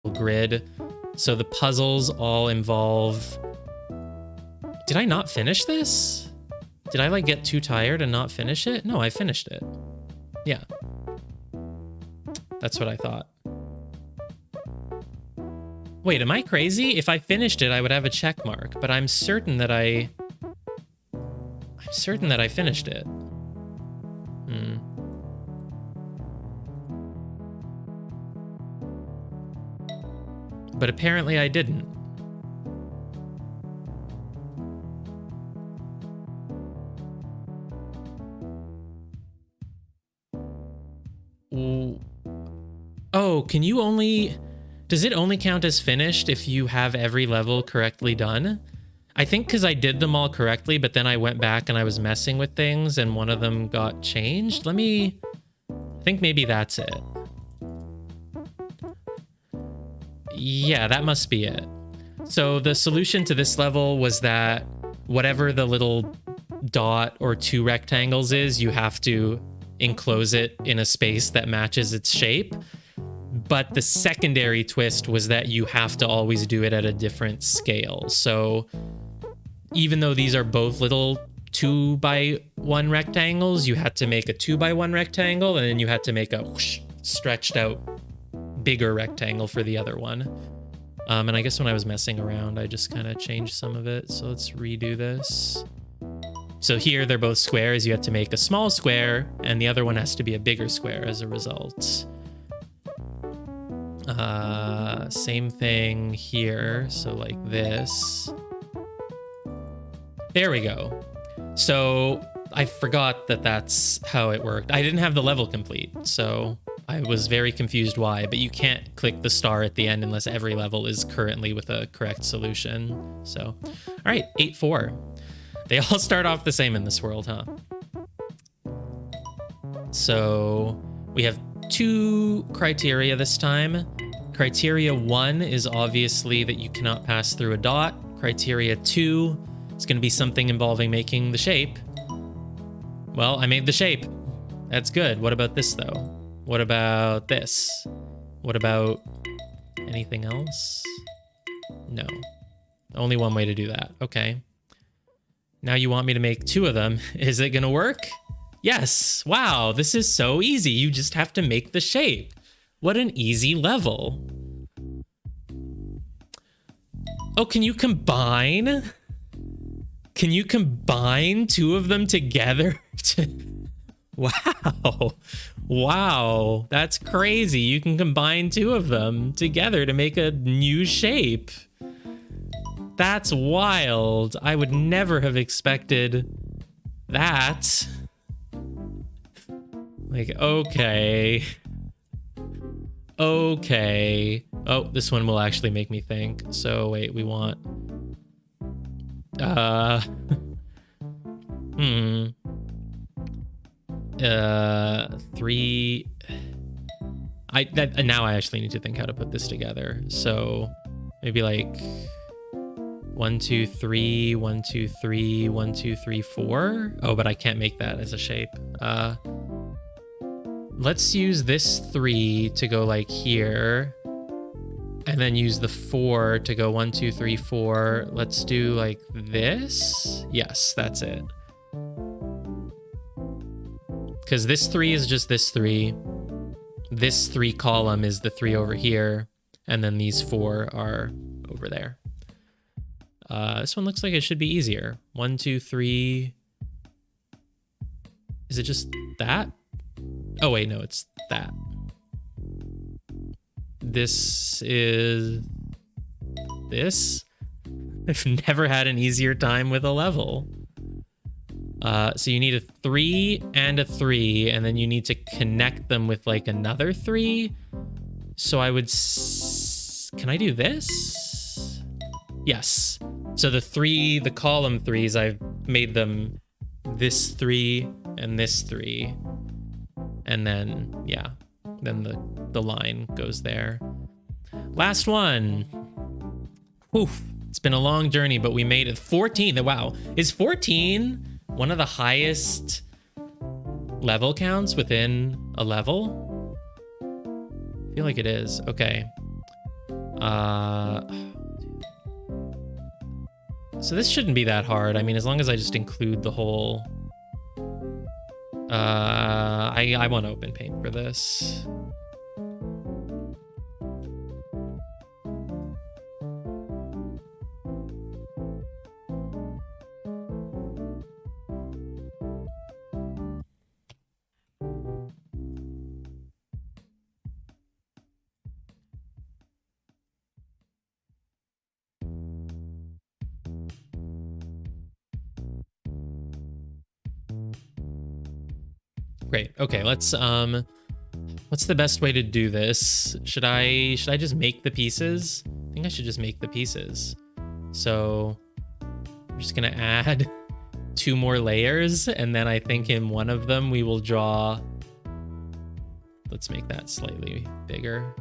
grid. So the puzzles all involve... Did I not finish this? Did I like get too tired and not finish it? No, I finished it. Yeah. That's what I thought. Wait, am I crazy? If I finished it, I would have a check mark, but I'm certain that I finished it. But apparently I didn't. Oh, can you only... Does it only count as finished if you have every level correctly done? I think because I did them all correctly, but then I went back and I was messing with things and one of them got changed. I think maybe that's it. Yeah, that must be it. So the solution to this level was that whatever the little dot or two rectangles is, you have to enclose it in a space that matches its shape. But the secondary twist was that you have to always do it at a different scale. So even though these are both little 2x1 rectangles, you had to make a 2x1 rectangle, and then you had to make a whoosh, stretched out bigger rectangle for the other one. And I guess when I was messing around, I just kind of changed some of it. So let's redo this. So here they're both squares. You have to make a small square, and the other one has to be a bigger square as a result. Same thing here. So like this. There we go. So I forgot that that's how it worked. I didn't have the level complete, so I was very confused why, but you can't click the star at the end unless every level is currently with a correct solution. So, all right, 8-4. They all start off the same in this world, huh? So we have 2 criteria this time. Criteria 1 is obviously that you cannot pass through a dot. Criteria 2 is going to be something involving making the shape. Well, I made the shape. That's good. What about this, though? What about this? What about anything else? No. Only one way to do that. Okay. Now you want me to make 2 of them. Is it going to work? Yes. Wow, this is so easy. You just have to make the shape. What an easy level. Oh, can you combine? Can you combine 2 of them together? Wow. Wow. That's crazy. You can combine 2 of them together to make a new shape. That's wild. I would never have expected that. Like, okay. Okay. Oh, this one will actually make me think. So wait, we want... 3... Now I actually need to think how to put this together. So maybe like 1, 2, 3, 1, 2, 3, 1, 2, 3, 4. Oh, but I can't make that as a shape. Let's use this 3 to go like here, and then use the 4 to go 1, 2, 3, 4. Let's do like this. Yes, that's it. Because this 3 is just this 3. This 3 column is the 3 over here, and then these 4 are over there. This one looks like it should be easier. 1, 2, 3. Is it just that? Oh, wait, no, it's that. This is this. I've never had an easier time with a level. So you need a 3 and a 3, and then you need to connect them with like another 3. So I would... Can I do this? Yes. So the column 3s, I've made them this 3 and this 3. And then, yeah, then the line goes there. Last one. Oof. It's been a long journey, but we made it. 14. Wow. Is 14 one of the highest level counts within a level? I feel like it is. Okay. So this shouldn't be that hard. I mean, as long as I just include the whole... I want open paint for this. Great. Okay, let's what's the best way to do this? Should I just make the pieces? I think I should just make the pieces. So I'm just gonna add 2 more layers, and then I think in one of them we will draw, let's make that slightly bigger.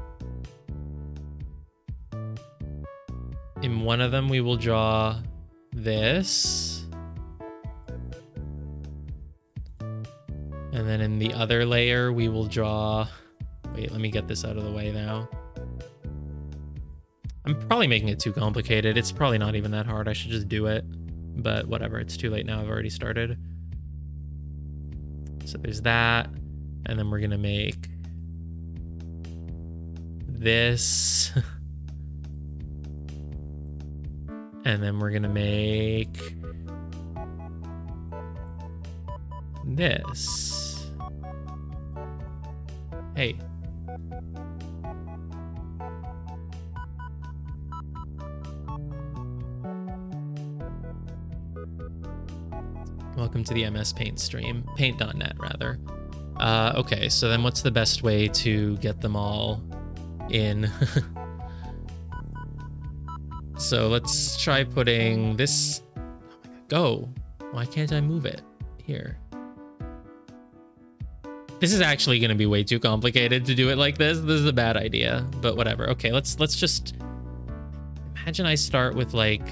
In one of them we will draw this. And then in the other layer, we will draw... Wait, let me get this out of the way now. I'm probably making it too complicated. It's probably not even that hard. I should just do it. But whatever, it's too late now. I've already started. So there's that. And then we're going to make this. And then we're going to make this. Hey. Welcome to the MS Paint stream. Paint.net, rather. Okay, so then what's the best way to get them all in? So let's try putting this... Oh my God, go! Why can't I move it? Here. This is actually going to be way too complicated to do it like this. This is a bad idea, but whatever. Okay, let's just imagine I start with like...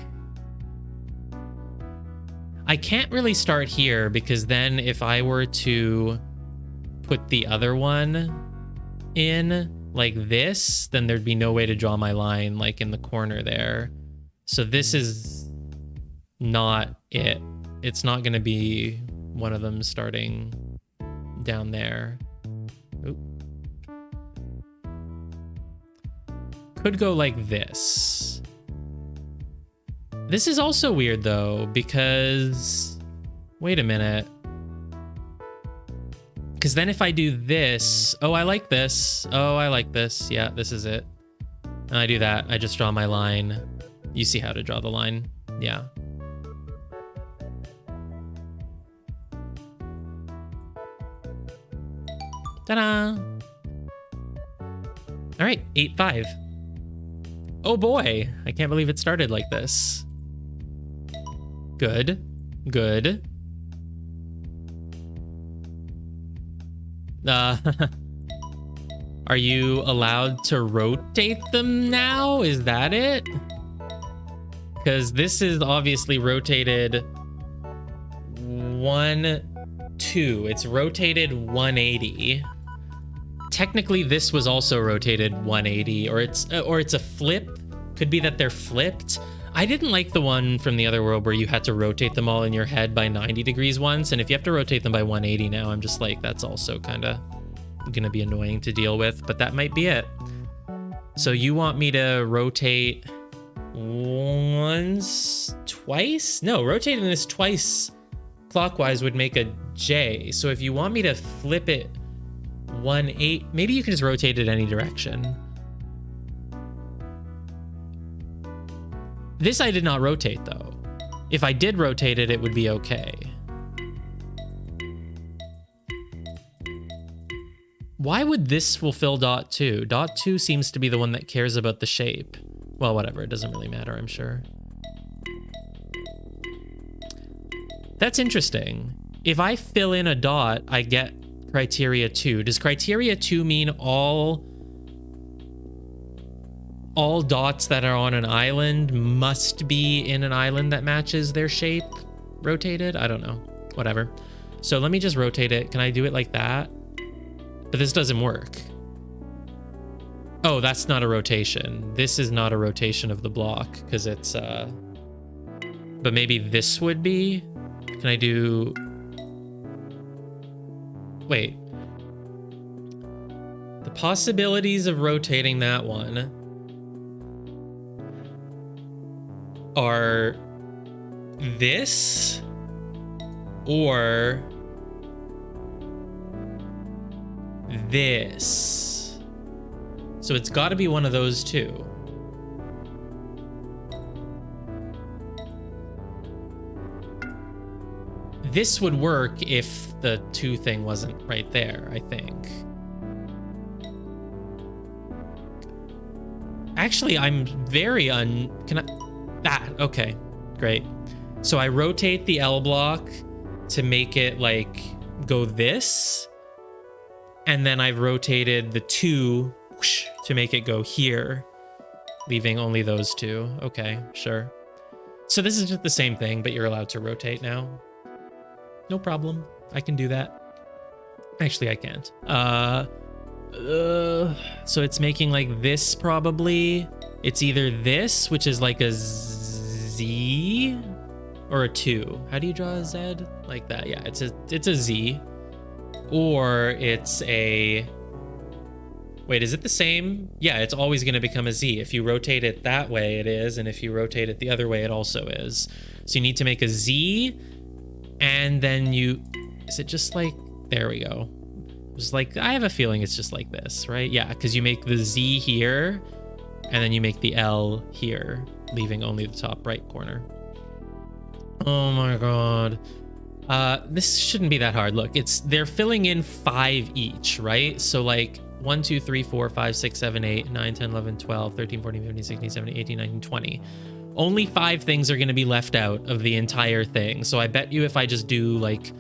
I can't really start here because then if I were to put the other one in like this, then there'd be no way to draw my line like in the corner there. So this is not it. It's not going to be one of them starting down there. Oop. Could go like this. This is also weird though, because wait a minute. Because then if I do this, oh, I like this. Oh, I like this. Yeah, this is it. And I do that. I just draw my line. You see how to draw the line. Yeah. Ta-da! All right, 8-5. Oh boy, I can't believe it started like this. Good, good. Are you allowed to rotate them now? Is that it? Because this is obviously rotated 1, 2. It's rotated 180. Technically, this was also rotated 180, or it's a flip. Could be that they're flipped. I didn't like the one from the other world where you had to rotate them all in your head by 90 degrees once, and if you have to rotate them by 180 now, I'm just like, that's also kind of gonna be annoying to deal with, but that might be it. So you want me to rotate once, twice? No, rotating this twice clockwise would make a J. So if you want me to flip it 180, maybe you can just rotate it any direction. This I did not rotate though. If I did rotate it, it would be okay. Why would this fulfill dot 2? Dot 2 seems to be the one that cares about the shape. Well, whatever, it doesn't really matter, I'm sure. That's interesting. If I fill in a dot, I get criteria 2. Does criteria 2 mean all dots that are on an island must be in an island that matches their shape rotated? I don't know. Whatever. So let me just rotate it. Can I do it like that? But this doesn't work. Oh, that's not a rotation. This is not a rotation of the block because it's but maybe this would be. Can I do? Wait. The possibilities of rotating that one are this or this. So it's got to be one of those two. This would work if the 2 thing wasn't right there, I think. Actually, I'm very can I? Okay, great. So I rotate the L block to make it like go this. And then I've rotated the 2 whoosh, to make it go here, leaving only those 2. Okay, sure. So this is just the same thing, but you're allowed to rotate now. No problem. I can do that. Actually, I can't. So it's making like this probably. It's either this, which is like a Z, or a 2. How do you draw a Z? Like that. Yeah, it's a Z. Or it's a... Wait, is it the same? Yeah, it's always going to become a Z. If you rotate it that way, it is. And if you rotate it the other way, it also is. So you need to make a Z. And then you... Is it just like... There we go. It's like... I have a feeling it's just like this, right? Yeah, because you make the Z here. And then you make the L here. Leaving only the top right corner. Oh my god. This shouldn't be that hard. Look, they're filling in 5 each, right? So like 1, 2, 3, 4, 5, 6, 7, 8, 9, 10, 11, 12, 13, 14, 15, 16, 17, 18, 19, 20. Only 5 things are going to be left out of the entire thing. So I bet you if I just do like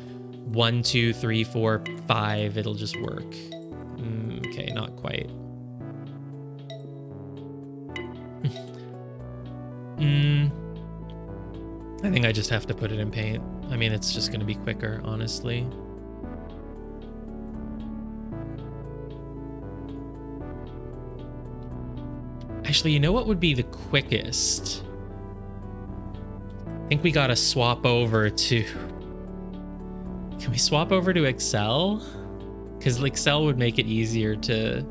1, 2, 3, 4, 5, it'll just work. Okay, not quite. I think I just have to put it in paint. I mean, it's just going to be quicker, honestly. Actually, you know what would be the quickest? I think we got to swap over to... Can we swap over to Excel? Because Excel would make it easier to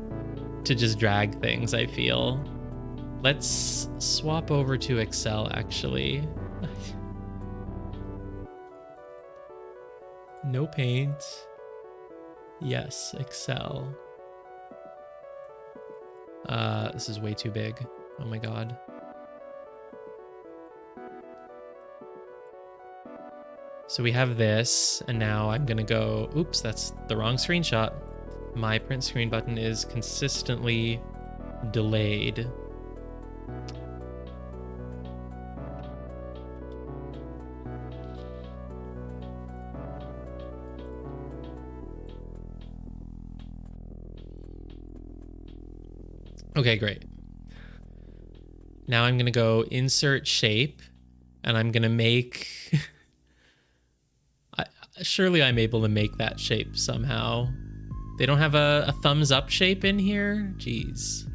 just drag things, I feel. Let's swap over to Excel, actually. No paint. Yes, Excel. This is way too big. Oh my god. So we have this, and now I'm gonna go... Oops, that's the wrong screenshot. My print screen button is consistently delayed. Okay, great. Now I'm going to go insert shape, and I'm going to make... Surely I'm able to make that shape somehow. They don't have a thumbs up shape in here? Jeez.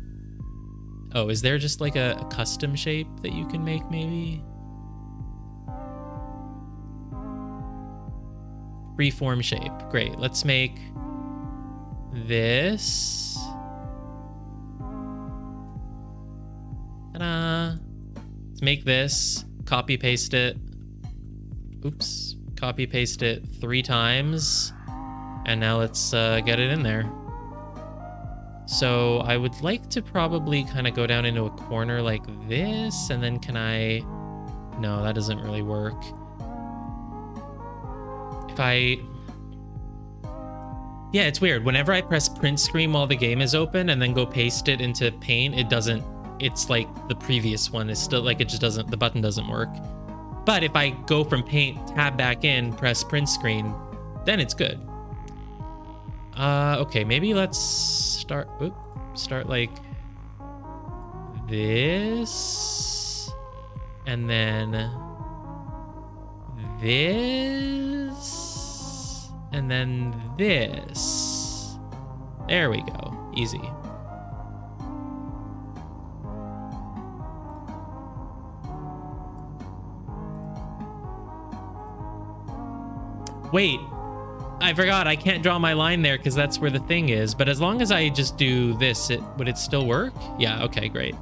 Oh, is there just like a custom shape that you can make maybe? Freeform shape. Great. Let's make this. Ta-da. Let's make this, copy paste it. Oops, copy paste it 3 times. And now let's get it in there. So I would like to probably kind of go down into a corner like this, and then can I... No, that doesn't really work. If I... Yeah, it's weird. Whenever I press print screen while the game is open and then go paste it into Paint, it doesn't... It's like the previous one is still like, it just doesn't, the button doesn't work. But if I go from Paint, tab back in, press print screen, then it's good. Okay, maybe let's start like this, and then this, and then this. There we go, easy. Wait, I forgot I can't draw my line there because that's where the thing is. But as long as I just do this, would it still work? Yeah, okay, great.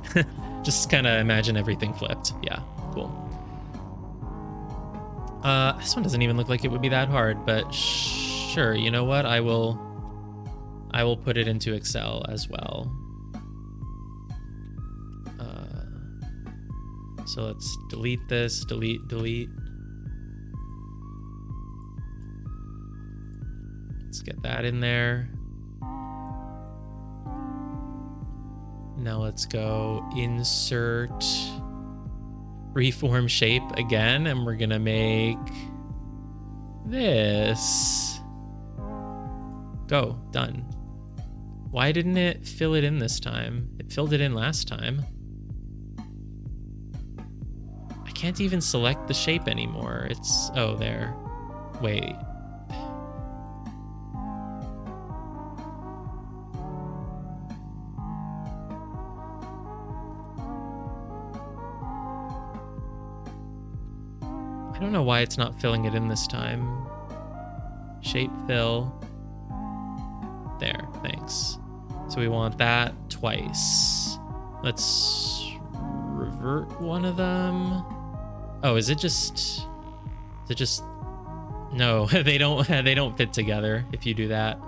Just kind of imagine everything flipped. Yeah, cool. This one doesn't even look like it would be that hard, but sure, you know what? I will put it into Excel as well. So let's delete this, delete. Let's get that in there. Now let's go insert freeform shape again, and we're gonna make this. Go, done. Why didn't it fill it in this time? It filled it in last time. I can't even select the shape anymore. It's, oh, there. Wait. I don't know why it's not filling it in this time. Shape fill. There, thanks. So we want that twice. Let's revert one of them. Oh, is it just no, they don't fit together if you do that.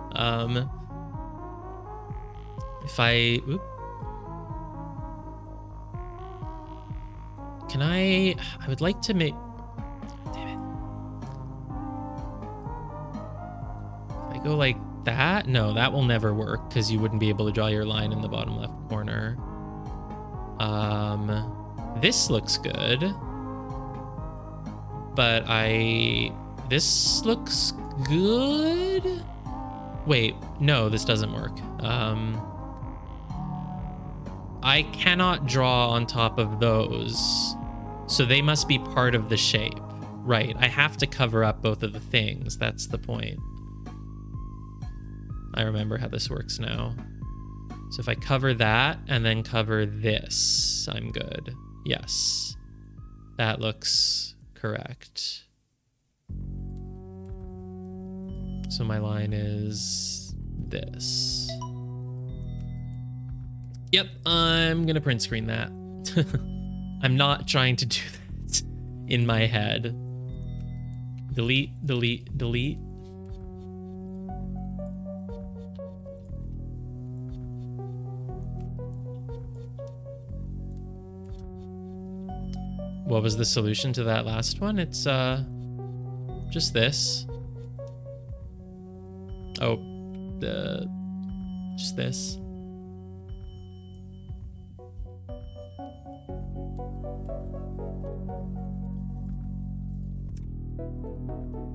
If I can I would like to make, damn it. If I go like that? No, that will never work because you wouldn't be able to draw your line in the bottom left corner. This looks good. But this looks good? Wait, no, this doesn't work. I cannot draw on top of those. So they must be part of the shape. Right, I have to cover up both of the things. That's the point. I remember how this works now. So if I cover that and then cover this, I'm good. Yes, that looks correct. So my line is this. Yep, I'm gonna print screen that. I'm not trying to do that in my head. Delete, delete, delete. What was the solution to that last one? It's just this. Oh, just this.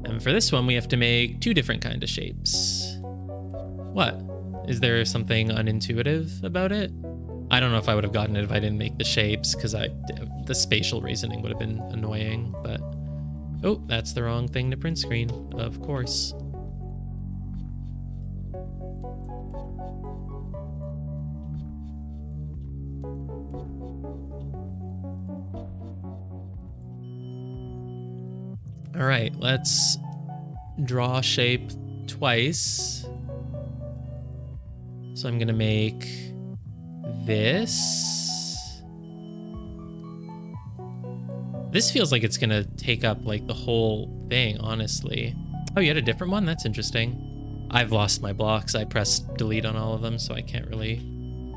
And for this one, we have to make two different kind of shapes. What? Is there something unintuitive about it? I don't know if I would have gotten it if I didn't make the shapes, because the spatial reasoning would have been annoying, but... Oh, that's the wrong thing to print screen, of course. All right, let's draw shape twice. So I'm gonna make this. This feels like it's gonna take up like the whole thing, honestly. Oh, you had a different one? That's interesting. I've lost my blocks. I pressed delete on all of them, so I can't really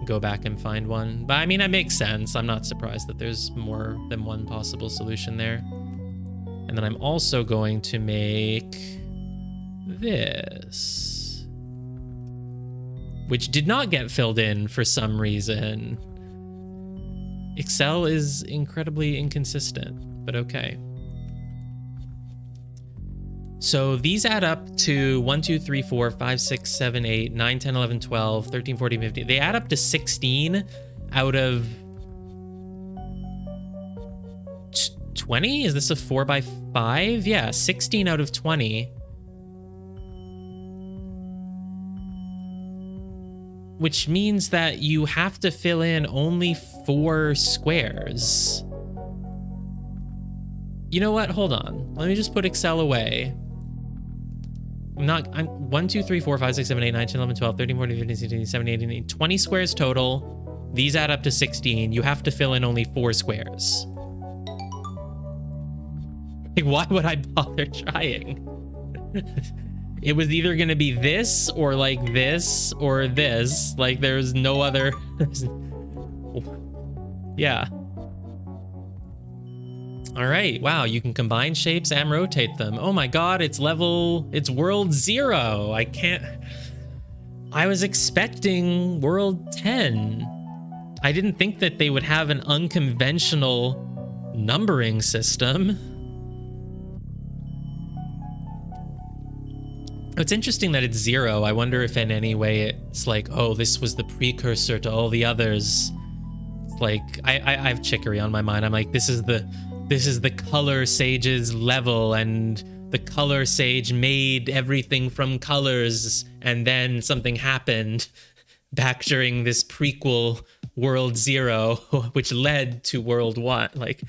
go back and find one. But I mean, that makes sense. I'm not surprised that there's more than one possible solution there. And then I'm also going to make this, which did not get filled in for some reason. Excel is incredibly inconsistent, but okay. So these add up to 1, 2, 3, 4, 5, 6, 7, 8, 9, 10, 11, 12, 13, 14, 15. They add up to 16 out of 20? Is this a 4x5? Yeah, 16 out of 20. Which means that you have to fill in only 4 squares. You know what? Hold on. Let me just put Excel away. I'm 1, 2, 3, 4, 5, 6, 7, 8, 9, 10, 11, 12, 13, 14, 15, 16, 17, 18, 19, 20 squares total. These add up to 16. You have to fill in only 4 squares. Like, why would I bother trying? It was either going to be this or like this or this. Like, there's no other. Yeah. All right. Wow. You can combine shapes and rotate them. Oh my God. It's world 0. I was expecting world 10. I didn't think that they would have an unconventional numbering system. It's interesting that it's 0. I wonder if in any way it's like, oh, this was the precursor to all the others. It's like, I have Chicory on my mind. I'm like, this is the color sage's level, and the color sage made everything from colors, and then something happened back during this prequel world 0, which led to world 1. Like,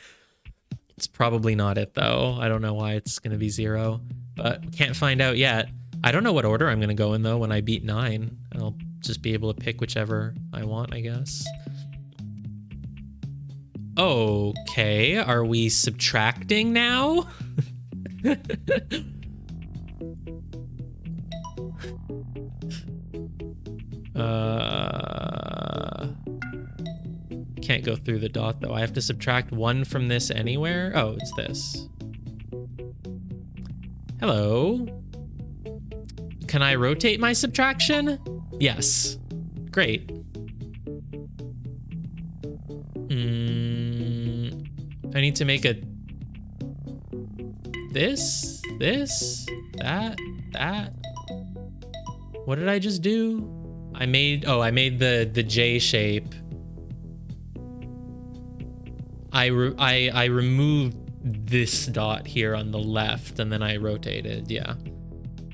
it's probably not it though. I don't know why it's gonna be 0, but can't find out yet. I don't know what order I'm gonna go in though when I beat 9. I'll just be able to pick whichever I want, I guess. Okay, are we subtracting now? Can't go through the dot though. I have to subtract 1 from this anywhere. Oh, it's this. Hello. Can I rotate my subtraction? Yes. Great. I need to make a this, that. What did I just do? I made the J shape. I removed this dot here on the left, and then I rotated. Yeah.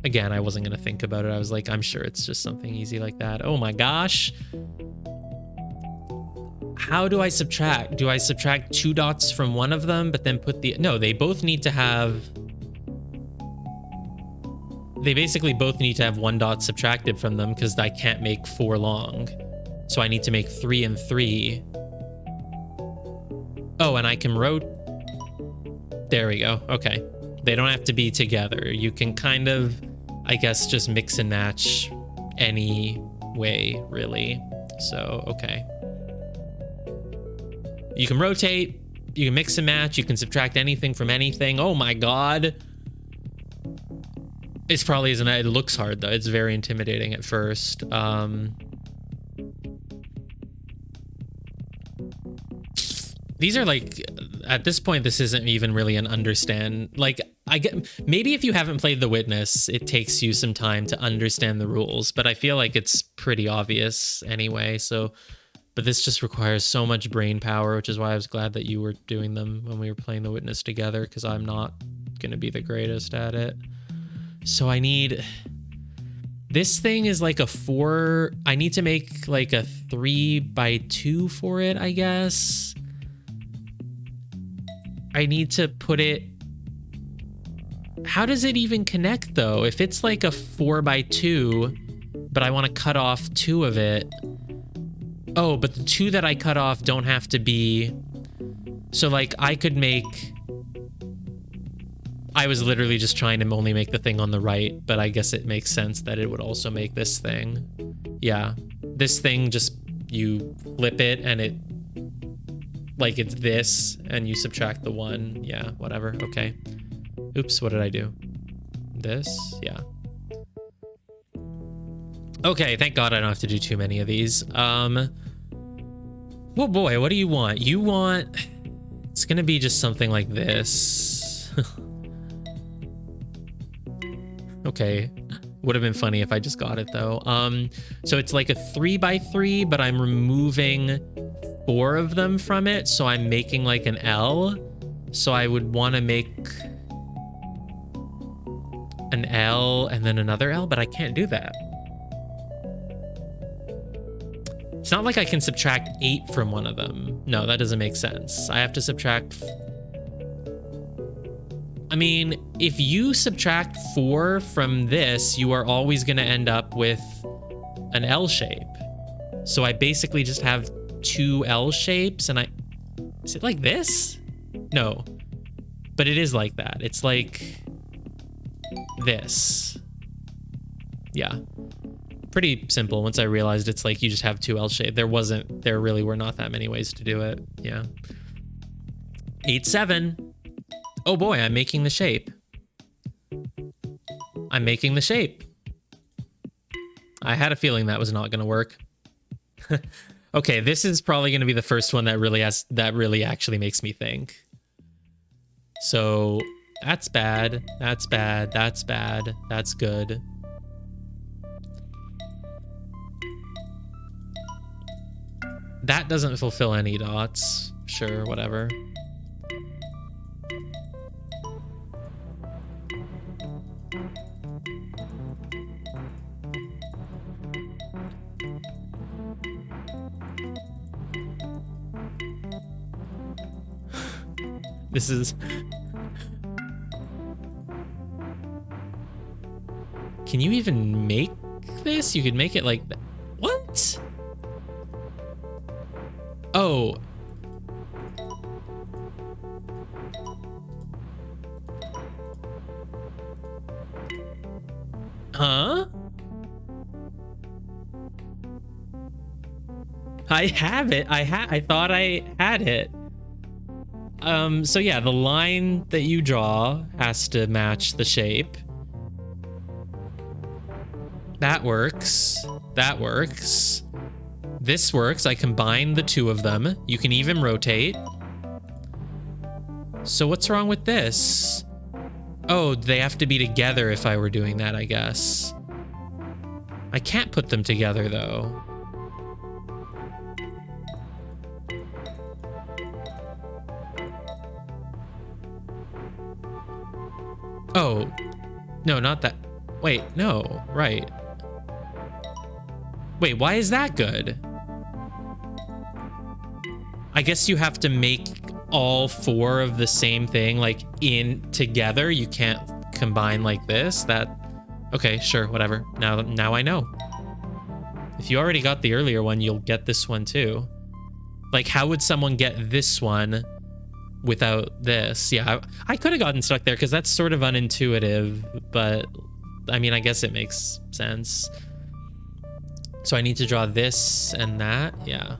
Again, I wasn't gonna think about it. I was like, I'm sure it's just something easy like that. Oh my gosh. How do I subtract? Do I subtract 2 dots from one of them, but then put the... No, they both need to have... They basically both need to have 1 dot subtracted from them, because I can't make 4 long. So I need to make 3 and 3. Oh, and I can There we go. Okay. They don't have to be together. You can kind of, I guess, just mix and match any way, really. So, okay. You can rotate, you can mix and match, you can subtract anything from anything. Oh my God. It's probably isn't, it looks hard though. It's very intimidating at first. These are like, at this point, this isn't even really an understand. Like, I get, maybe if you haven't played The Witness, it takes you some time to understand the rules, but I feel like it's pretty obvious anyway. So, but this just requires so much brain power, which is why I was glad that you were doing them when we were playing The Witness together, because I'm not going to be the greatest at it. So I need... This thing is like a 4... I need to make like a 3x2 for it, I guess. I need to put it... How does it even connect, though? If it's like a 4x2, but I want to cut off 2 of it... Oh, but the 2 that I cut off don't have to be... So, like, I could make... I was literally just trying to only make the thing on the right, but I guess it makes sense that it would also make this thing. Yeah. This thing, just... You flip it, and it... Like, it's this, and you subtract the 1. Yeah, whatever. Okay. Oops, what did I do? This? Yeah. Okay, thank God I don't have to do too many of these. Oh boy, what do you want? You want... It's gonna be just something like this. Okay. Would have been funny if I just got it though. So it's like a 3x3, but I'm removing 4 of them from it. So I'm making like an L. So I would want to make an L and then another L, but I can't do that. It's not like I can subtract 8 from one of them. No, that doesn't make sense. I have to subtract I mean, if you subtract 4 from this, you are always going to end up with an L shape. So I basically just have 2 L shapes, and is it like this? No, but it is like that. It's like this. Yeah, pretty simple. Once I realized it's like you just have 2 L shape. There really were not that many ways to do it. Yeah. 8-7. Oh boy, I'm making the shape. I'm making the shape. I had a feeling that was not going to work. Okay, this is probably going to be the first one that really actually makes me think. So that's bad. That's bad. That's bad. That's good. That doesn't fulfill any dots. Sure, whatever. This is... Can you even make this? You could make it like that. What? Oh. Huh? I have it. I thought I had it. So yeah, the line that you draw has to match the shape. That works. That works. This works. I combine the 2 of them. You can even rotate. So what's wrong with this? Oh, they have to be together if I were doing that, I guess. I can't put them together, though. Oh, no, not that. Wait, no, right. Wait, why is that good? I guess you have to make all 4 of the same thing, like, in together. You can't combine like this. Okay, sure, whatever. Now I know. If you already got the earlier one, you'll get this one too. Like, how would someone get this one without this? Yeah, I could have gotten stuck there because that's sort of unintuitive, but I mean, I guess it makes sense. So I need to draw this and that. Yeah.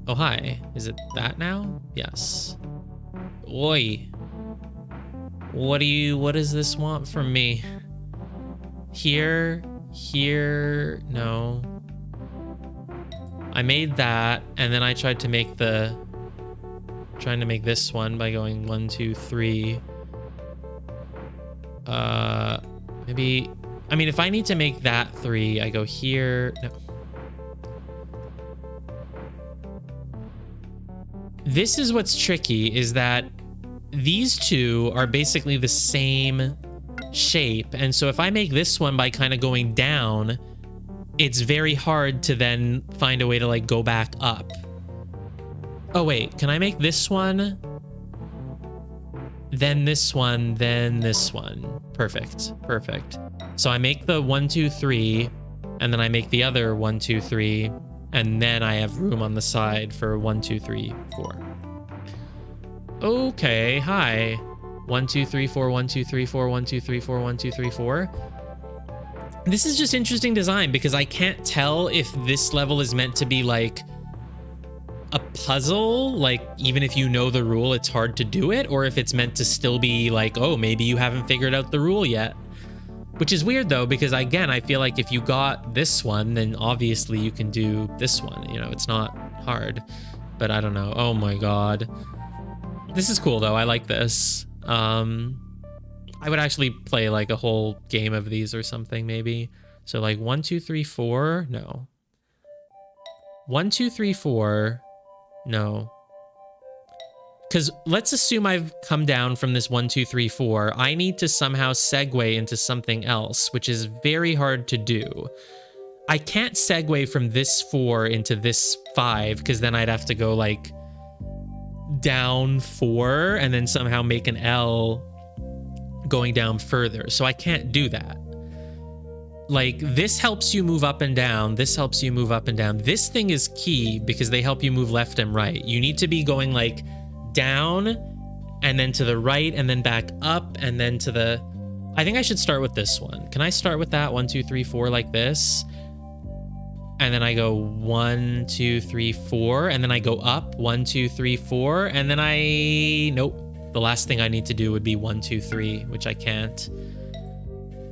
Oh, hi. Is it that now? Yes. Oi. What does this want from me? Here, no. I made that, and then I tried to make trying to make this one by going 1, 2, 3. Maybe, I mean, if I need to make that 3, I go here. No. This is what's tricky, is that these 2 are basically the same shape. And so if I make this one by kind of going down, it's very hard to then find a way to like go back up. Oh, wait, can I make this one? Then this one, then this one. Perfect, perfect. So I make the 1, 2, 3, and then I make the other 1, 2, 3, and then I have room on the side for 1, 2, 3, 4. Okay, hi. 1, 2, 3, 4, 1, 2, 3, 4, 1, 2, 3, 4, 1, 2, 3, 4. This is just interesting design because I can't tell if this level is meant to be like a puzzle, like even if you know the rule, it's hard to do it, or if it's meant to still be like, oh, maybe you haven't figured out the rule yet. Which is weird though, because again, I feel like if you got this one, then obviously you can do this one. You know, it's not hard, but I don't know. Oh my God. This is cool though. I like this. I would actually play like a whole game of these or something maybe. So like 1, 2, 3, 4. No. 1, 2, 3, 4. No. Because let's assume I've come down from this 1, 2, 3, 4. I need to somehow segue into something else, which is very hard to do. I can't segue from this 4 into this 5, because then I'd have to go like down 4 and then somehow make an L going down further. So I can't do that. Like, this helps you move up and down. This helps you move up and down. This thing is key because they help you move left and right. You need to be going like down and then to the right and then back up and then to the... I think I should start with this one. Can I start with that? 1, 2, 3, 4 like this? And then I go 1, 2, 3, 4. And then I go up 1, 2, 3, 4. And then nope. The last thing I need to do would be 1, 2, 3, which I can't.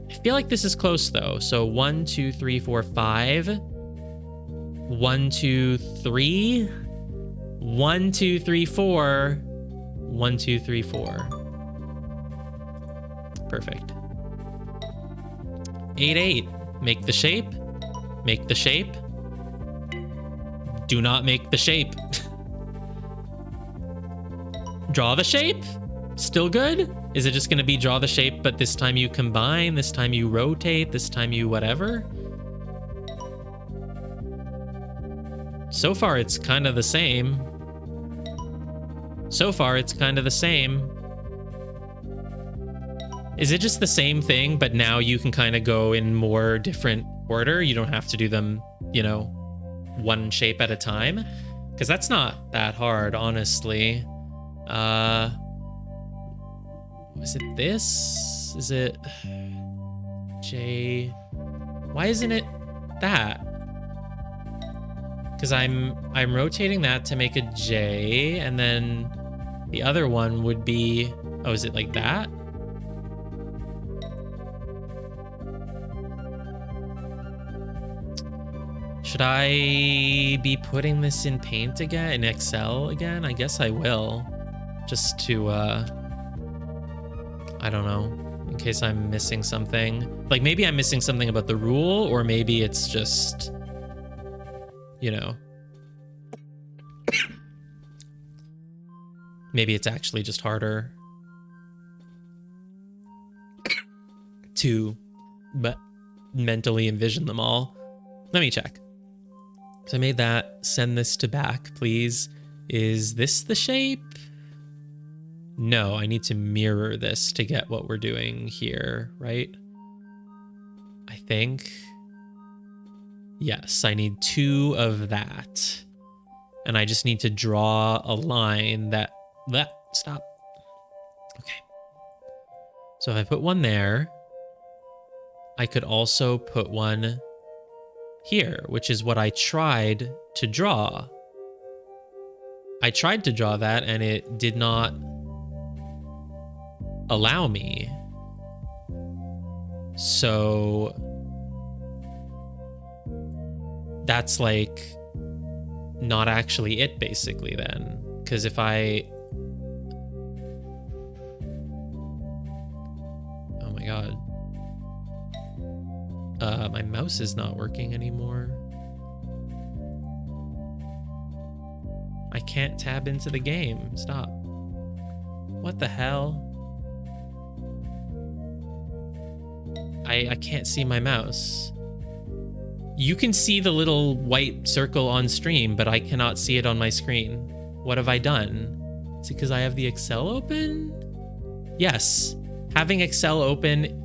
I feel like this is close though. So 1, 2, 3, 4, 5. 1, 2, 3. 1, 2, 3, 4. 1, 2, 3, 4. Perfect. 8, 8. Make the shape. Make the shape. Do not make the shape. Draw the shape? Still good? Is it just going to be draw the shape, but this time you combine, this time you rotate, this time you whatever? So far, it's kind of the same. So far, it's kind of the same. Is it just the same thing, but now you can kind of go in more different order? You don't have to do them, you know, one shape at a time? Because that's not that hard, honestly. Is it this? Is it J? Why isn't it that? Because I'm rotating that to make a J, and then the other one would be, oh, is it like that? Should I be putting this in Paint again, in Excel again? I guess I will, just to, I don't know, in case I'm missing something. Like, maybe I'm missing something about the rule, or maybe it's just, you know, maybe it's actually just harder to mentally envision them all. Let me check. So I made that. Send this to back, please. Is this the shape? No, I need to mirror this to get what we're doing here, right? I think. Yes, I need 2 of that. And I just need to draw a line that stop. Okay. So if I put one there, I could also put one here, which is what I tried to draw. I tried to draw that and it did not allow me. So that's like not actually it basically then. Because if I... Oh my god. My mouse is not working anymore. I can't tab into the game. Stop. What the hell? I can't see my mouse. You can see the little white circle on stream, but I cannot see it on my screen. What have I done? Is it because I have the Excel open? Yes. Having Excel open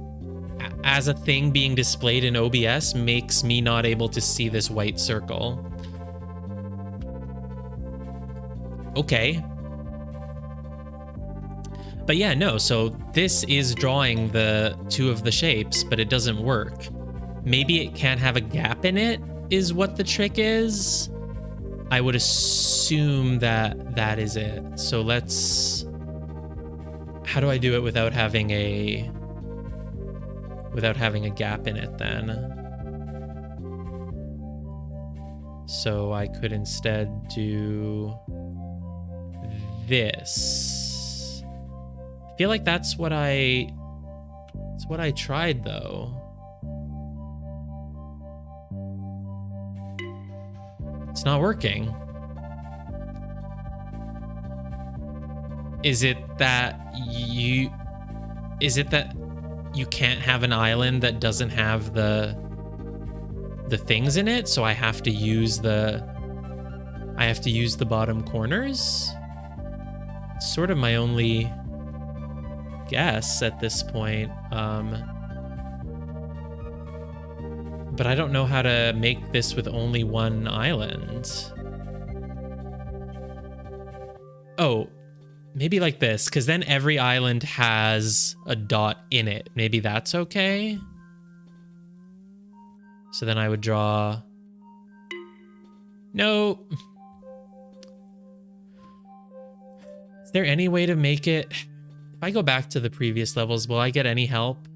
as a thing being displayed in OBS makes me not able to see this white circle. Okay. But yeah, no, so this is drawing the 2 of the shapes, but it doesn't work. Maybe it can't have a gap in it, is what the trick is. I would assume that that is it. So let's... How do I do it without having a gap in it then? So I could instead do this. I feel like that's what I tried though. It's not working. Is it that you can't have an island that doesn't have the things in it, so I have to use the bottom corners? sort of my only guess at this point. But I don't know how to make this with only one island. Oh, maybe like this, because then every island has a dot in it. Maybe that's okay. So then I would draw... No. Is there any way to make it... If I go back to the previous levels, will I get any help?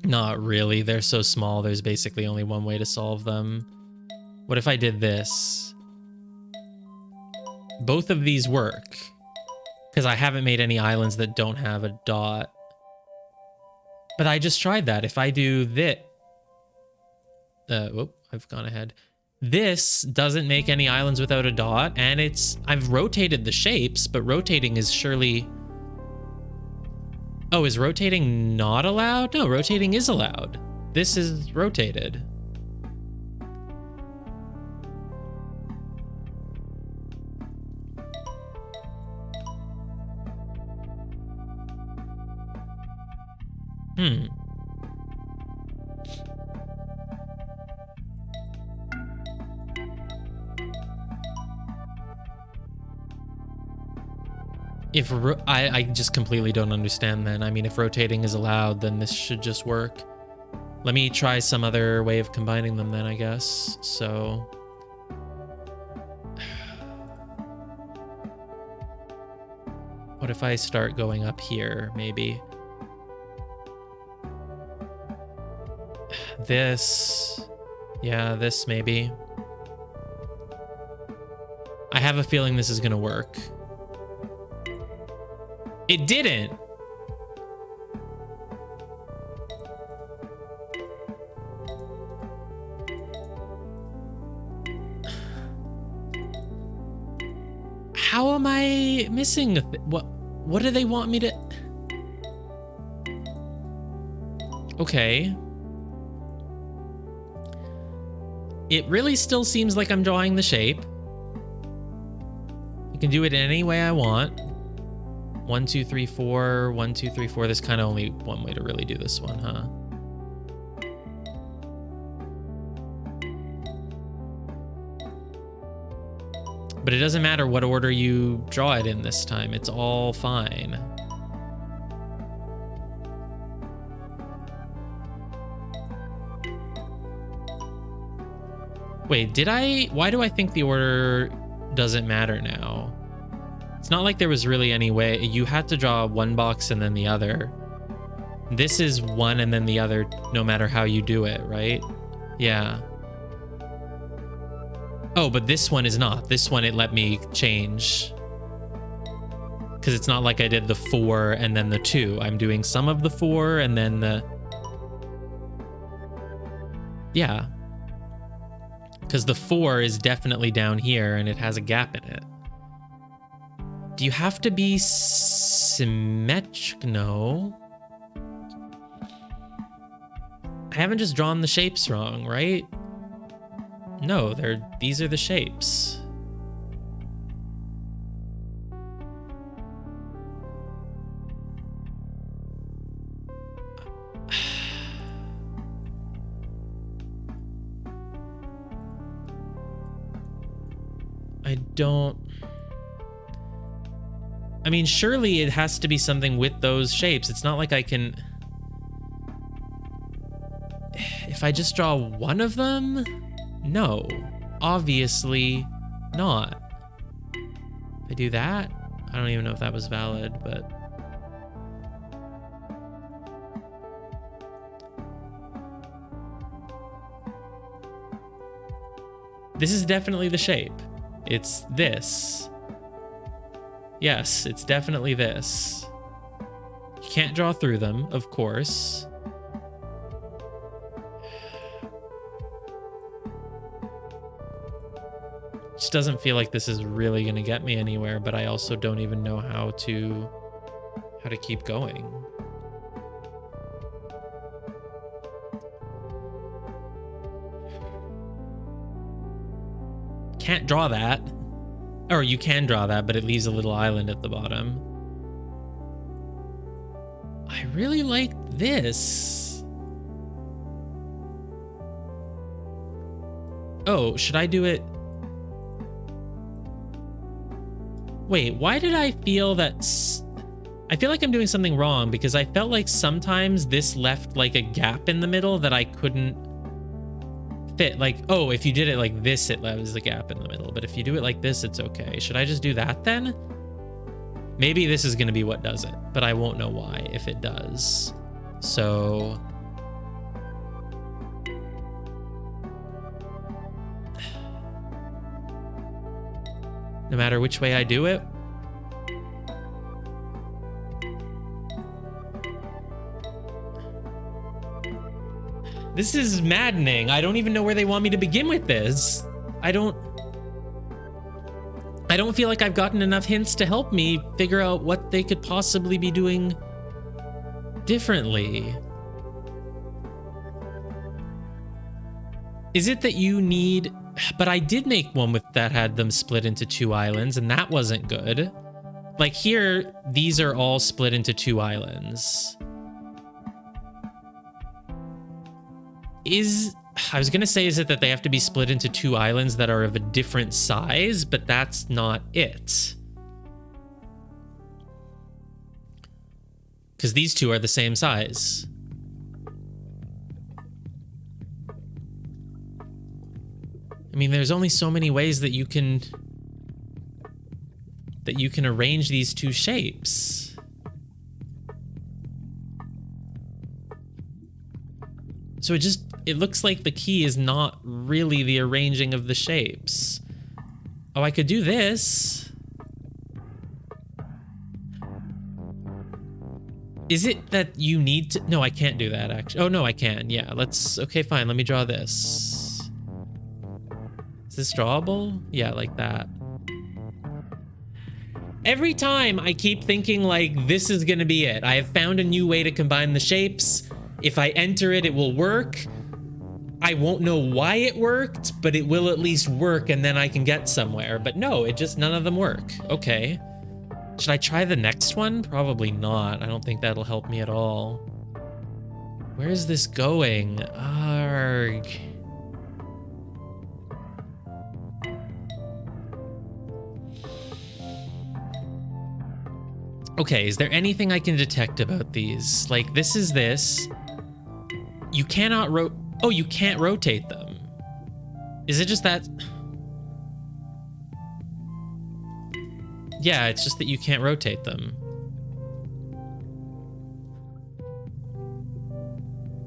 Not really. They're so small, there's basically only one way to solve them. What if I did this? Both of these work, because I haven't made any islands that don't have a dot. But I just tried that. If I do this... whoop, I've gone ahead. This doesn't make any islands without a dot, and I've rotated the shapes, but rotating is surely... Oh, is rotating not allowed? No, rotating is allowed. This is rotated. If I just completely don't understand then. I mean, if rotating is allowed, then this should just work. Let me try some other way of combining them then, I guess. So... What if I start going up here, maybe? This... Yeah, this maybe. I have a feeling this is gonna work. It didn't. How am I missing what do they want me to... Okay. It really still seems like I'm drawing the shape. I can do it any way I want. 1, 2, 3, 4, 1, 2, 3, 4. There's kind of only one way to really do this one, huh? But it doesn't matter what order you draw it in this time. It's all fine. Wait, why do I think the order doesn't matter now? It's not like there was really any way. You had to draw one box and then the other. This is one and then the other, no matter how you do it, right? Yeah. Oh, but this one is not. This one, it let me change. Because it's not like I did the 4 and then the 2. I'm doing some of the 4 and then the... Yeah. Because the 4 is definitely down here and it has a gap in it. Do you have to be symmetric? No. I haven't just drawn the shapes wrong, right? No, these are the shapes. I mean, surely it has to be something with those shapes. It's not like I can... If I just draw one of them? No, obviously not. If I do that, I don't even know if that was valid, but... This is definitely the shape. It's this. Yes, it's definitely this. You can't draw through them, of course. Just doesn't feel like this is really gonna get me anywhere, but I also don't even know how to keep going. Can't draw that. Or you can draw that, but it leaves a little island at the bottom. I really like this. Oh, should I do it? Wait, why did I feel that... I feel like I'm doing something wrong because I felt like sometimes this left like a gap in the middle that I couldn't fit. Like, oh, if you did it like this, it leaves a gap in the middle. But if you do it like this, it's okay. Should I just do that then? Maybe this is going to be what does it, but I won't know why if it does. So... no matter which way I do it. This is maddening. I don't even know where they want me to begin with this. I don't feel like I've gotten enough hints to help me figure out what they could possibly be doing differently. Is it that you need... But I did make one with that had them split into 2 islands, and that wasn't good. Like here, these are all split into 2 islands. I was gonna say, is it that they have to be split into 2 islands that are of a different size, but that's not it. Because these 2 are the same size. I mean, there's only so many ways that you can arrange these 2 shapes. So it looks like the key is not really the arranging of the shapes. Oh, I could do this. Is it that you need to... No, I can't do that, actually. Oh, no, I can. Yeah, okay, fine. Let me draw this. Is this drawable? Yeah, like that. Every time I keep thinking, like, this is gonna be it. I have found a new way to combine the shapes. If I enter it, it will work. I won't know why it worked, but it will at least work, and then I can get somewhere. But no, none of them work. Okay. Should I try the next one? Probably not. I don't think that'll help me at all. Where is this going? Arg. Okay, is there anything I can detect about these? Like, this is this. You cannot oh, you can't rotate them. Is it just that? Yeah, it's just that you can't rotate them.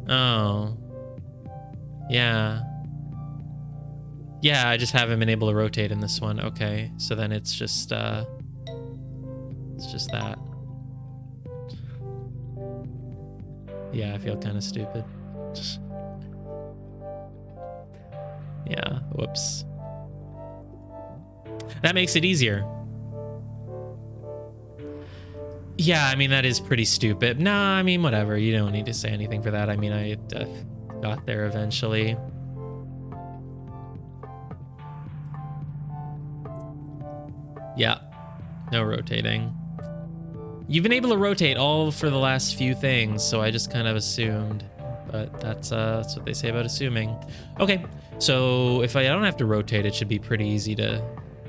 Oh. Yeah. Yeah, I just haven't been able to rotate in this one. Okay, so then it's just that. Yeah, I feel kind of stupid. Yeah, whoops. That makes it easier. Yeah, I mean, that is pretty stupid. Nah, I mean, whatever. You don't need to say anything for that. I mean, I got there eventually. Yeah, no rotating. You've been able to rotate all for the last few things, so I just kind of assumed. But that's what they say about assuming. Okay, so if I don't have to rotate, it should be pretty easy to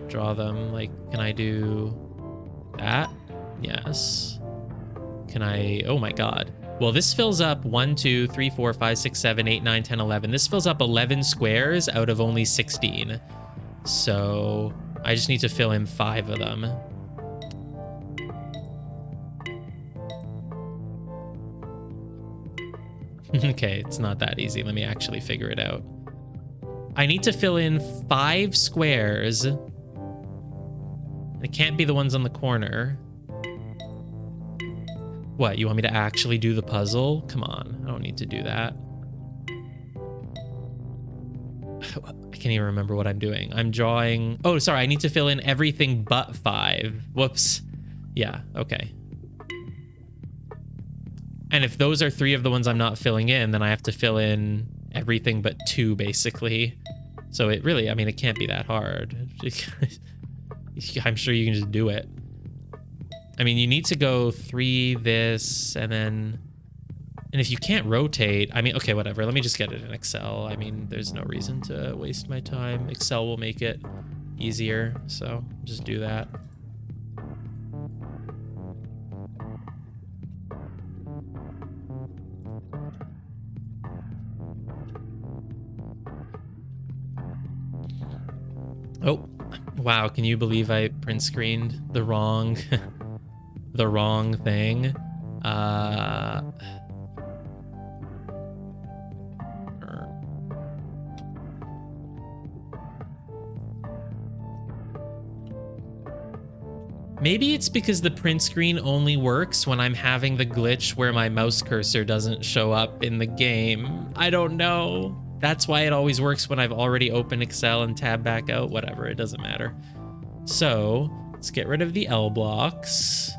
draw them. Like, can I do that? Yes. Can I... Oh my god. Well, this fills up 1, 2, 3, 4, 5, 6, 7, 8, 9, 10, 11. This fills up 11 squares out of only 16. So I just need to fill in 5 of them. Okay, it's not that easy. Let me actually figure it out. I need to fill in 5 squares. It can't be the ones on the corner. What, you want me to actually do the puzzle? Come on, I don't need to do that. I can't even remember what I'm doing. I'm drawing... Oh, sorry, I need to fill in everything but 5. Whoops. Yeah, okay. And if those are 3 of the ones I'm not filling in, then I have to fill in everything but 2, basically. So it really, I mean, it can't be that hard. I'm sure you can just do it. I mean, you need to go 3 this and then... And if you can't rotate, I mean, okay, whatever. Let me just get it in Excel. I mean, there's no reason to waste my time. Excel will make it easier, so just do that. Oh, wow. Can you believe I print screened the wrong, the wrong thing? Maybe it's because the print screen only works when I'm having the glitch where my mouse cursor doesn't show up in the game. I don't know. That's why it always works when I've already opened Excel and tab back out. Whatever, it doesn't matter. So let's get rid of the L blocks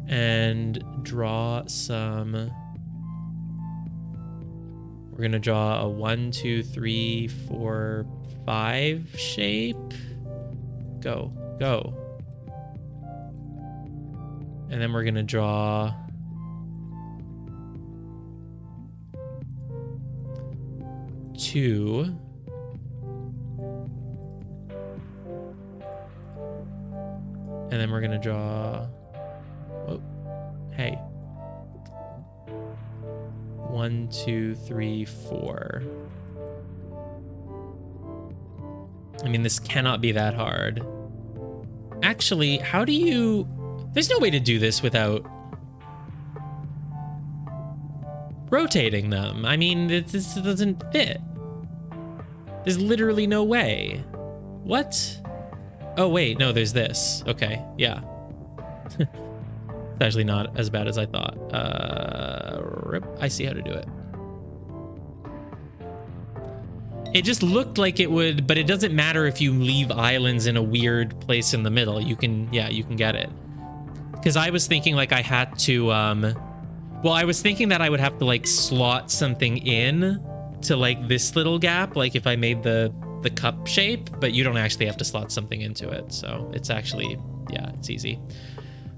and draw some. We're gonna draw a 1, 2, 3, 4, 5 shape. Go, go. And then we're gonna draw two. And then we're gonna draw, whoa, hey. 1, 2, 3, 4. I mean, this cannot be that hard. Actually, how do you... There's no way to do this without rotating them. I mean, this doesn't fit. There's literally no way. What? Oh, wait, no, there's this. Okay, yeah. It's actually not as bad as I thought. Rip. I see how to do it. It just looked like it would, but it doesn't matter if you leave islands in a weird place in the middle. You can, yeah, you can get it. Because I was thinking like I had to, well, I was thinking that I would have to like slot something in to like this little gap, like if I made the cup shape, but you don't actually have to slot something into it. So it's actually, yeah, it's easy.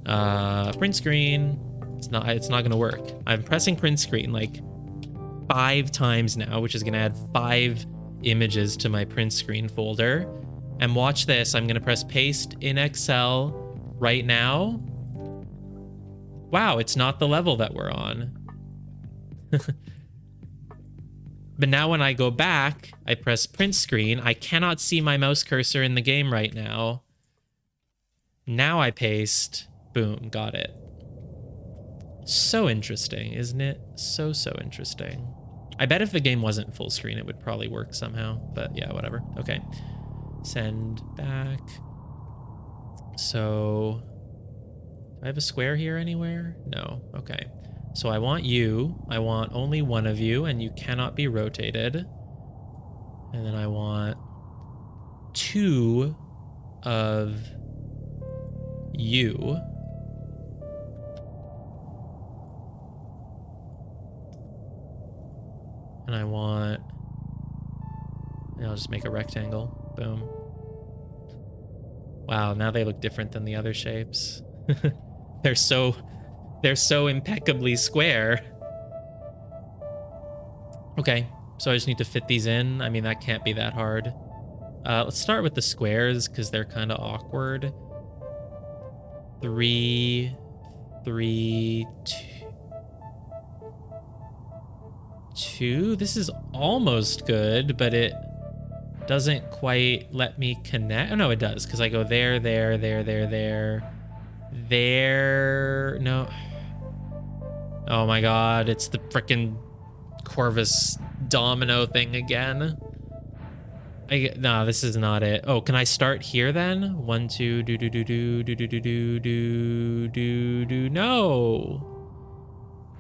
Print screen. It's not going to work. I'm pressing print screen like 5 times now, which is going to add 5 images to my print screen folder. And watch this. I'm going to press paste in Excel right now. Wow, it's not the level that we're on. But now when I go back, I press print screen. I cannot see my mouse cursor in the game right now. Now I paste. Boom, got it. So interesting, isn't it? So interesting. I bet if the game wasn't full screen, it would probably work somehow. But yeah, whatever. Okay. Send back. So... do I have a square here anywhere? No. Okay. So I want you. I want only one of you, and you cannot be rotated. And then I want 2 of you. And I want... and I'll just make a rectangle. Boom. Wow, now they look different than the other shapes. They're so impeccably square. Okay, so I just need to fit these in. I mean, that can't be that hard. Let's start with the squares because they're kind of awkward. 3, 3, 2. This is almost good, but it doesn't quite let me connect. Oh, no, it does, because I go there, there, there, there, there. There. No. Oh my god, it's the frickin' Corvus domino thing again. No, this is not it. Oh, can I start here then? 1, 2, do do do do do do do do do do do. No.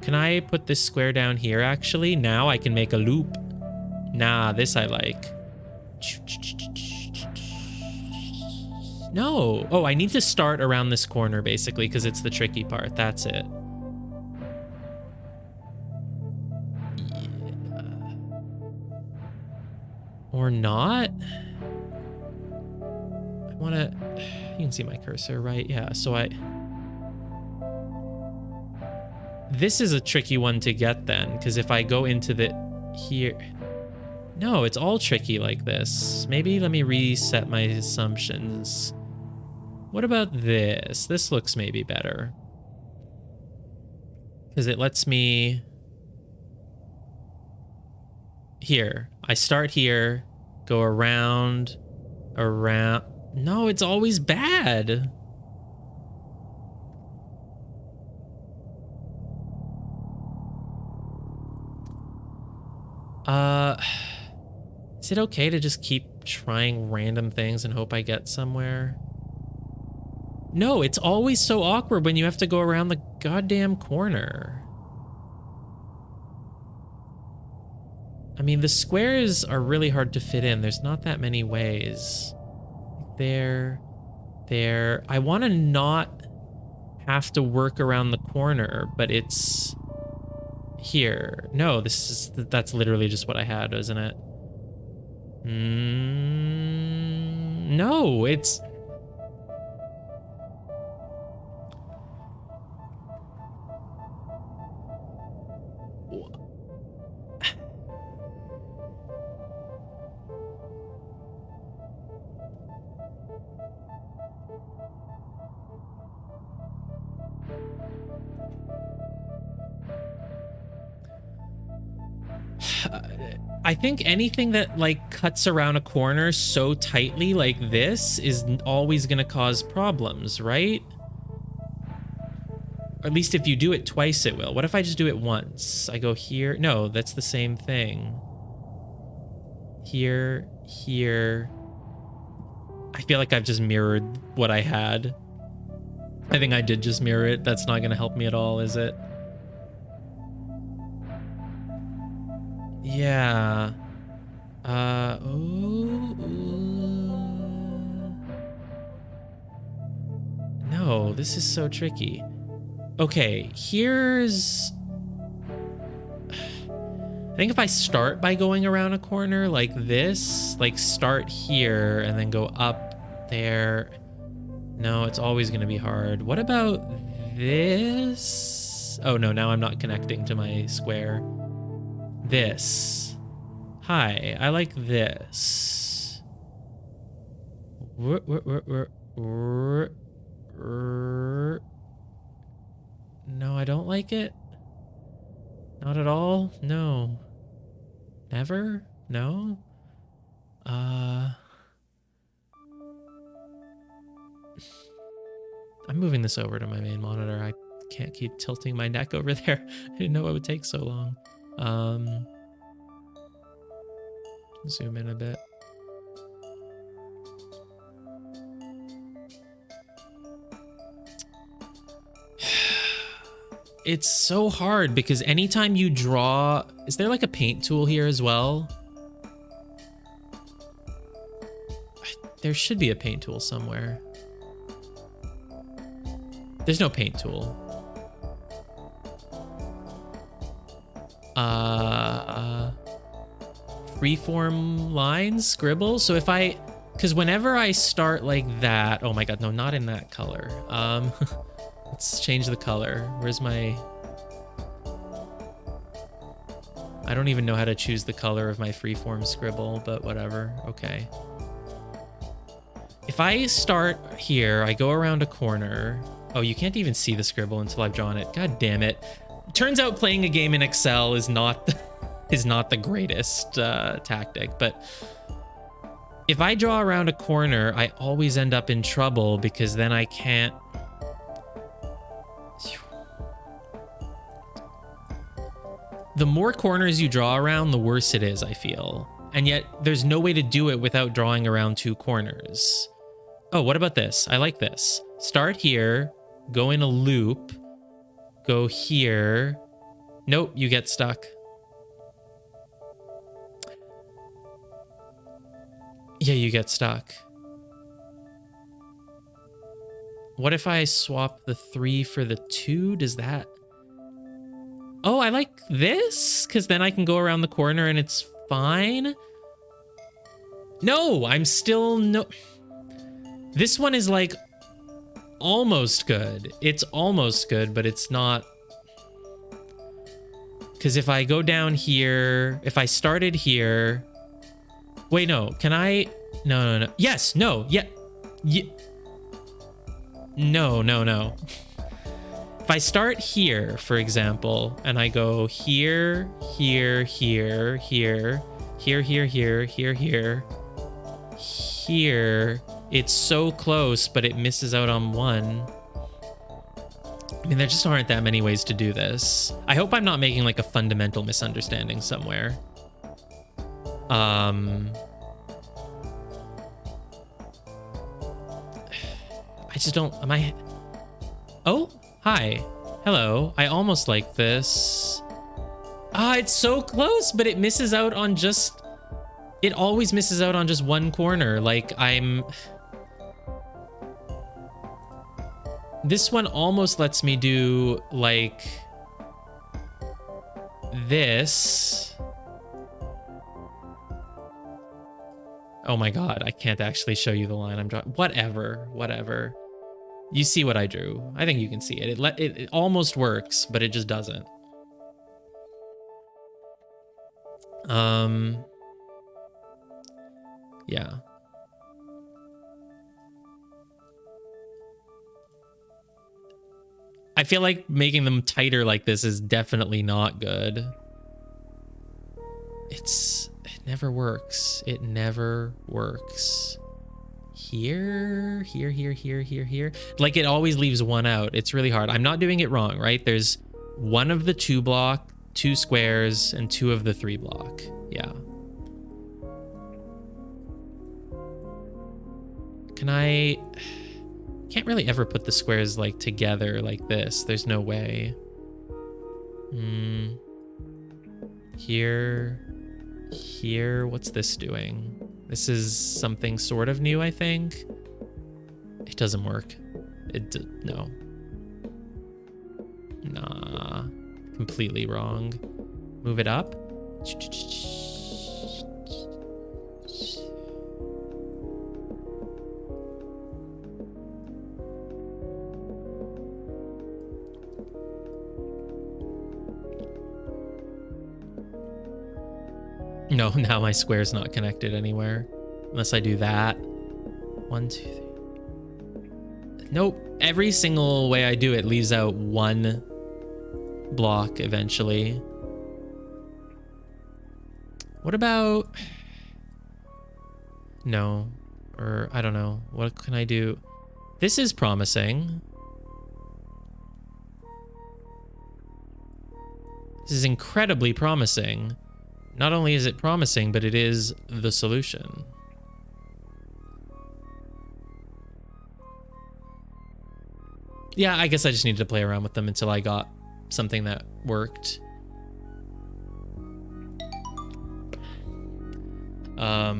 Can I put this square down here actually? Now I can make a loop. Nah, this I like. No. Oh, I need to start around this corner basically because it's the tricky part. That's it. Yeah. Or not? I want to... You can see my cursor, right? Yeah, so this is a tricky one to get then, because if I go into the here, no, it's all tricky like this. Maybe let me reset my assumptions. What about this? This looks maybe better, because it lets me here. I start here, go around. No, it's always bad. Is it okay to just keep trying random things and hope I get somewhere? No, it's always so awkward when you have to go around the goddamn corner. I mean, the squares are really hard to fit in. There's not that many ways. There. I want to not have to work around the corner, but it's here. No, that's literally just what I had, isn't it? No, it's... I think anything that like cuts around a corner so tightly like this is always going to cause problems, right? Or at least if you do it twice, it will. What if I just do it once? I go here. No, that's the same thing. Here. I feel like I've just mirrored what I had. I think I did just mirror it. That's not going to help me at all, is it? Yeah. No, this is so tricky. Okay, here's... I think if I start by going around a corner like this, like start here and then go up there. No, it's always going to be hard. What about this? Oh no, now I'm not connecting to my square. This. Hi, I like this. No, I don't like it. Not at all. No. Never? No? I'm moving this over to my main monitor. I can't keep tilting my neck over there. I didn't know it would take so long. Zoom in a bit. It's so hard because anytime you draw... Is there like a paint tool here as well? There should be a paint tool somewhere. There's no paint tool. Freeform lines, scribble. So if I... Because whenever I start like that... Oh my god, no, not in that color. Let's change the color. Where's my... I don't even know how to choose the color of my freeform scribble, but whatever. Okay. If I start here, I go around a corner. Oh, you can't even see the scribble until I've drawn it. God damn it. Turns out playing a game in Excel is not the greatest tactic, but if I draw around a corner, I always end up in trouble because then I can't... The more corners you draw around, the worse it is, I feel. And yet, there's no way to do it without drawing around two corners. Oh, what about this? I like this. Start here, go in a loop, go here. Nope, you get stuck. Yeah, you get stuck. What if I swap the 3 for the 2? Does that... Oh, I like this, because then I can go around the corner and it's fine. No, I'm still no... This one is like almost good. It's almost good, but it's not. Because if I go down here, if I started here. Wait, no. Can I? No. Yes, no. Yeah. No. If I start here, for example, and I go here, here, it's so close, but it misses out on one. I mean, there just aren't that many ways to do this. I hope I'm not making like a fundamental misunderstanding somewhere. I just don't. Am I? Oh, hi. Hello. I almost like this. Ah, it's so close, but it misses out on just. It always misses out on just one corner. Like I'm. This one almost lets me do like this. Oh my god, I can't actually show you the line I'm drawing. Whatever. You see what I drew. I think you can see it. It almost works, but it just doesn't. Yeah. I feel like making them tighter like this is definitely not good. It never works. It never works. Here. Like it always leaves one out. It's really hard. I'm not doing it wrong, right? There's one of the 2 block, 2 squares, and 2 of the 3 block. Yeah. Can I... Can't really ever put the squares like together like this. There's no way. Here. What's this doing? This is something sort of new, I think. It doesn't work. No. Nah. Completely wrong. Move it up. No, now my square's not connected anywhere. Unless I do that. 1, 2, 3. Nope. Every single way I do it leaves out one block eventually. What about... No. Or, I don't know. What can I do? This is promising. This is incredibly promising. Not only is it promising, but it is the solution. Yeah, I guess I just needed to play around with them until I got something that worked. I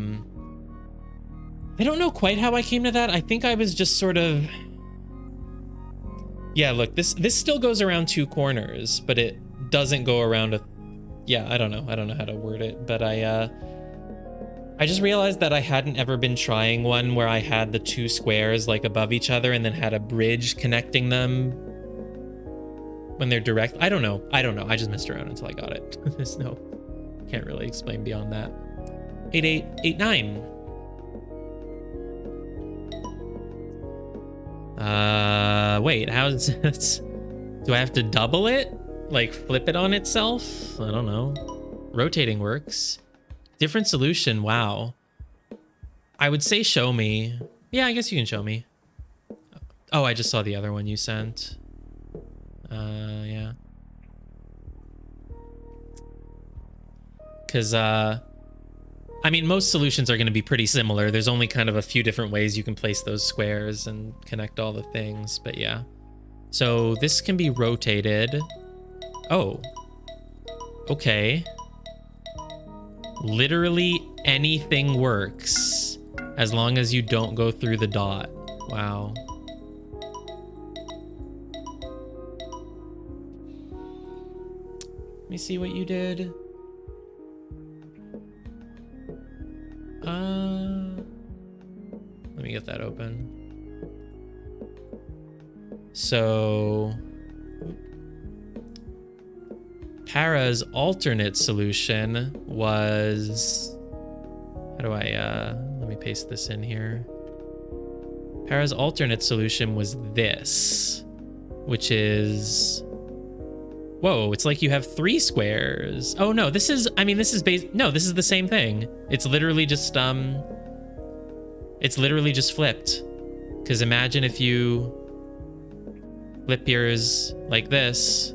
don't know quite how I came to that. I think I was just sort of... Yeah, look, this still goes around 2 corners, but it doesn't go around a... Yeah, I don't know how to word it, but I just realized that I hadn't ever been trying one where I had the 2 squares like above each other and then had a bridge connecting them when they're direct. I don't know. I just messed around until I got it. There's no... Can't really explain beyond that. 8, 8, 8, 9. Wait, how's this? Do I have to double it? Like flip it on itself? I don't know. Rotating works. Different solution. Wow. I would say show me. Yeah, I guess you can show me. Oh, I just saw the other one you sent. Yeah. Because, I mean, most solutions are going to be pretty similar. There's only kind of a few different ways you can place those squares and connect all the things, but yeah. So this can be rotated. Oh. Okay. Literally anything works as long as you don't go through the dot. Wow. Let me see what you did. Let me get that open. So Para's alternate solution was, how do I, let me paste this in here. Para's alternate solution was this, which is, whoa, it's like you have 3 squares. Oh no, this is, I mean, this is no, this is the same thing. It's literally just flipped. Because imagine if you flip yours like this,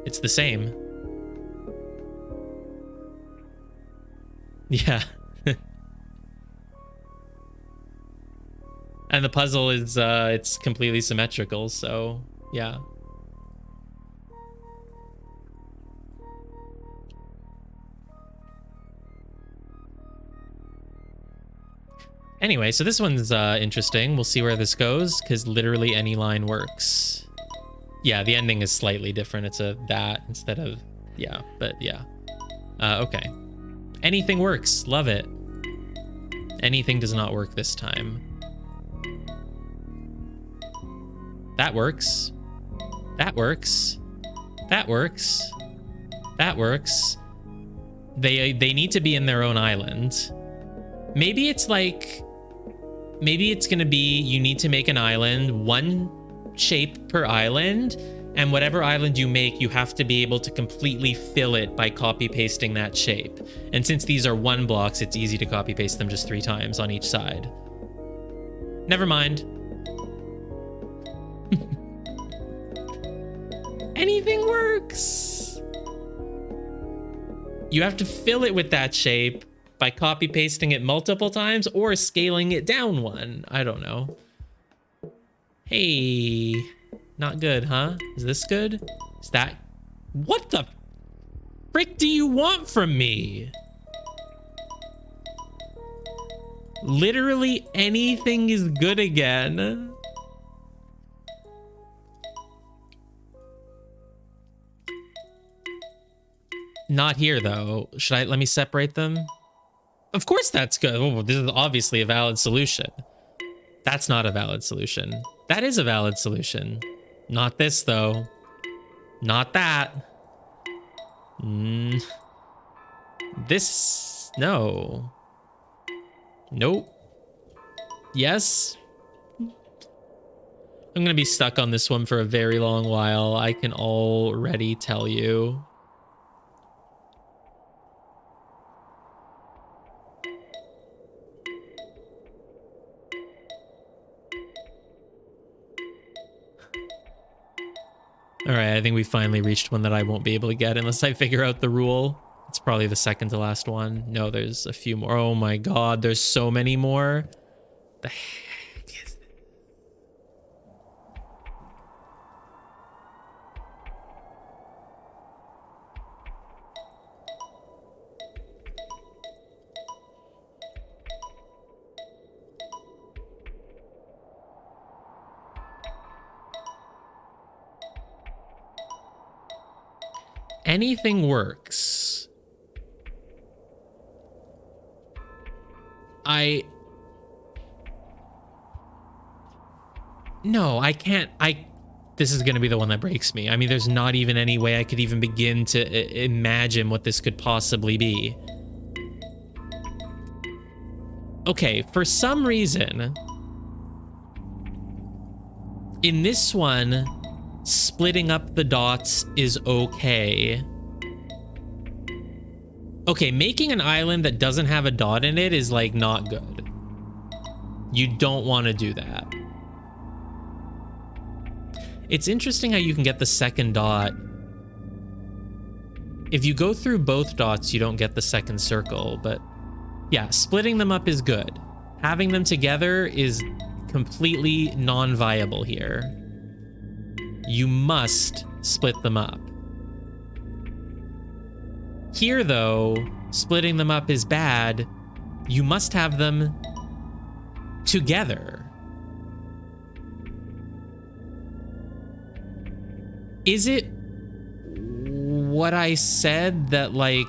it's the same. Yeah. And the puzzle is, it's completely symmetrical, so yeah. Anyway, so this one's interesting. We'll see where this goes, because literally any line works. Yeah, the ending is slightly different. It's a that instead of, yeah, but yeah. Okay. Anything works. Love it. Anything does not work this time. That works. That works. That works. That works. They need to be in their own island. Maybe it's like, maybe it's gonna be you need to make an island, 1 shape per island, and whatever island you make, you have to be able to completely fill it by copy pasting that shape. And since these are 1 blocks, it's easy to copy paste them just 3 times on each side. Never mind. Anything works. You have to fill it with that shape by copy pasting it multiple times or scaling it down 1. I don't know. Hey, not good, huh? Is this good? Is that... What the frick do you want from me? Literally anything is good again. Not here, though. Let me separate them? Of course that's good. Oh, this is obviously a valid solution. That's not a valid solution. That is a valid solution. Not this, though. Not that. This... No. Nope. Yes. I'm gonna be stuck on this one for a very long while. I can already tell you. All right, I think we finally reached one that I won't be able to get unless I figure out the rule. It's probably the second to last one. No, there's a few more. Oh my god, there's so many more. The heck is this? Anything works. No, I can't. This is going to be the one that breaks me. I mean, there's not even any way I could even begin to imagine what this could possibly be. Okay, for some reason, in this one, splitting up the dots is okay. Okay, making an island that doesn't have a dot in it is like not good. You don't want to do that. It's interesting how you can get the second dot. If you go through both dots, you don't get the second circle, but yeah, splitting them up is good. Having them together is completely non-viable here. You must split them up. Here, though, splitting them up is bad. You must have them together. Is it what I said that, like...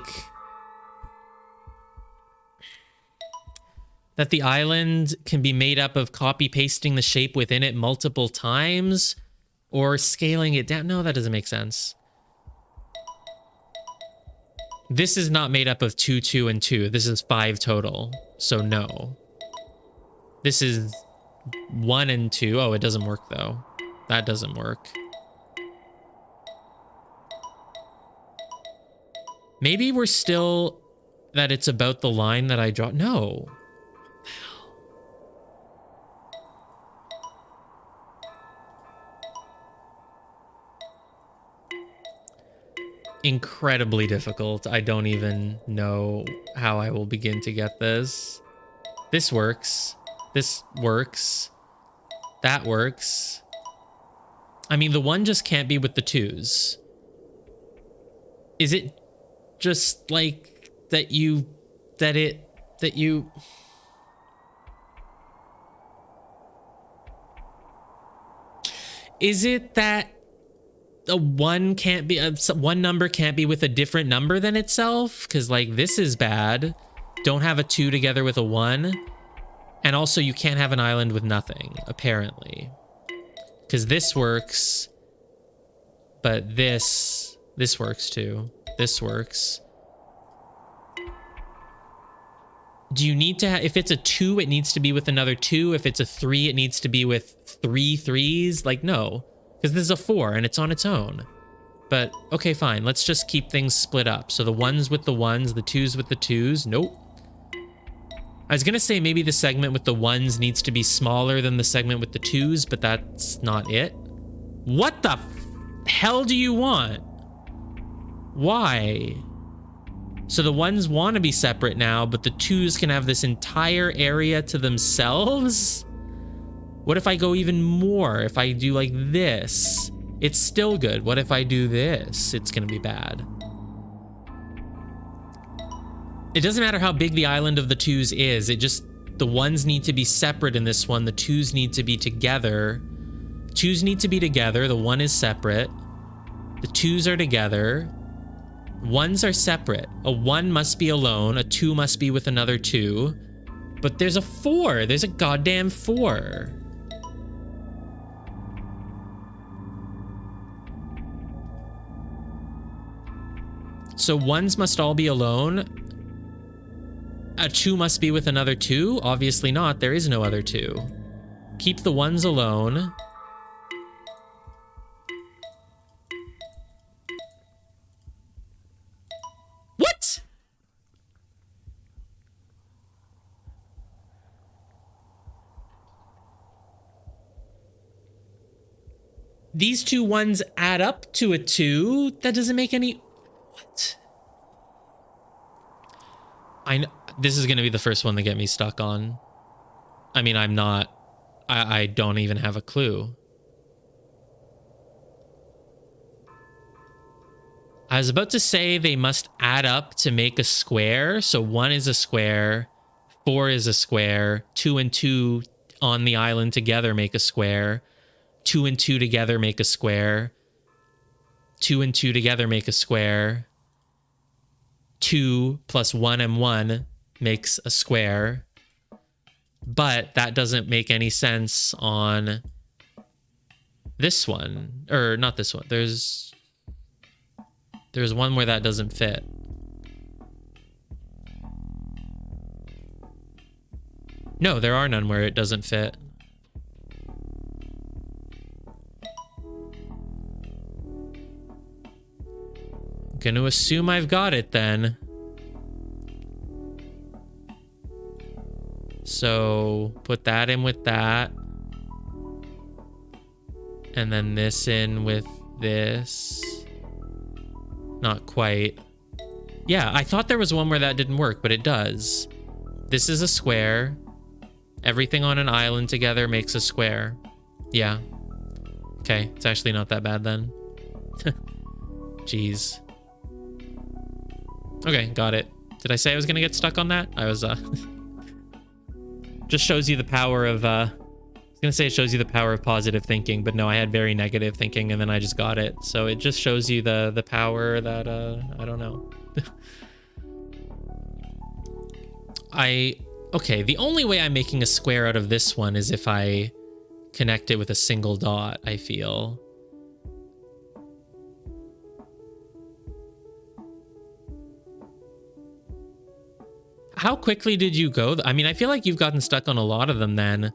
That the island can be made up of copy pasting the shape within it multiple times or scaling it down. No, that doesn't make sense. This is not made up of 2, 2, and 2. This is 5 total. So no. This is 1 and 2. Oh, it doesn't work though. That doesn't work. Maybe we're still that it's about the line that I draw. No. Incredibly difficult. I don't even know how I will begin to get this. This works. This works. That works. I mean, the 1 just can't be with the 2s. Is it just like that you... Is it that a 1 can't be... one number can't be with a different number than itself? Because, like, this is bad. Don't have a 2 together with a 1. And also, you can't have an island with nothing, apparently. Because this works. But this works too. This works. Do you need to have... If it's a 2, it needs to be with another 2. If it's a 3, it needs to be with 3 3s. Like, no. Because this is a 4, and it's on its own. But, okay, fine. Let's just keep things split up. So the 1s with the 1s, the 2s with the 2s. Nope. I was going to say maybe the segment with the 1s needs to be smaller than the segment with the 2s, but that's not it. What the hell do you want? Why? So the 1s want to be separate now, but the 2s can have this entire area to themselves? What if I go even more? If I do like this, it's still good. What if I do this? It's going to be bad. It doesn't matter how big the island of the 2s is. It just, the 1s need to be separate in this one. The 2s need to be together. 2s need to be together. The 1 is separate. The 2s are together. 1s are separate. A 1 must be alone. A 2 must be with another 2. But there's a 4. There's a goddamn 4. So 1s must all be alone. A 2 must be with another 2? Obviously not. There is no other 2. Keep the 1s alone. What? These 2 1s add up to a 2? That doesn't make any... What? I know... This is going to be the first one to get me stuck on. I mean, I'm not... I don't even have a clue. I was about to say they must add up to make a square. So 1 is a square, 4 is a square, 2 and 2 on the island together make a square, 2 and 2 together make a square, 2 and 2 together make a square, 2 plus 1 and 1 makes a square. But that doesn't make any sense on this one. Or not this one. There's one where that doesn't fit. No, there are none where it doesn't fit. I'm gonna assume I've got it then. So put that in with that. And then this in with this. Not quite. Yeah, I thought there was one where that didn't work, but it does. This is a square. Everything on an island together makes a square. Yeah. Okay, it's actually not that bad then. Jeez. Okay, got it. Did I say I was gonna get stuck on that? I was, just shows you the power of, I was gonna say it shows you the power of positive thinking, but no, I had very negative thinking and then I just got it. So it just shows you the power that, I don't know. Okay, the only way I'm making a square out of this one is if I connect it with a single dot, I feel. How quickly did you go? I mean, I feel like you've gotten stuck on a lot of them then.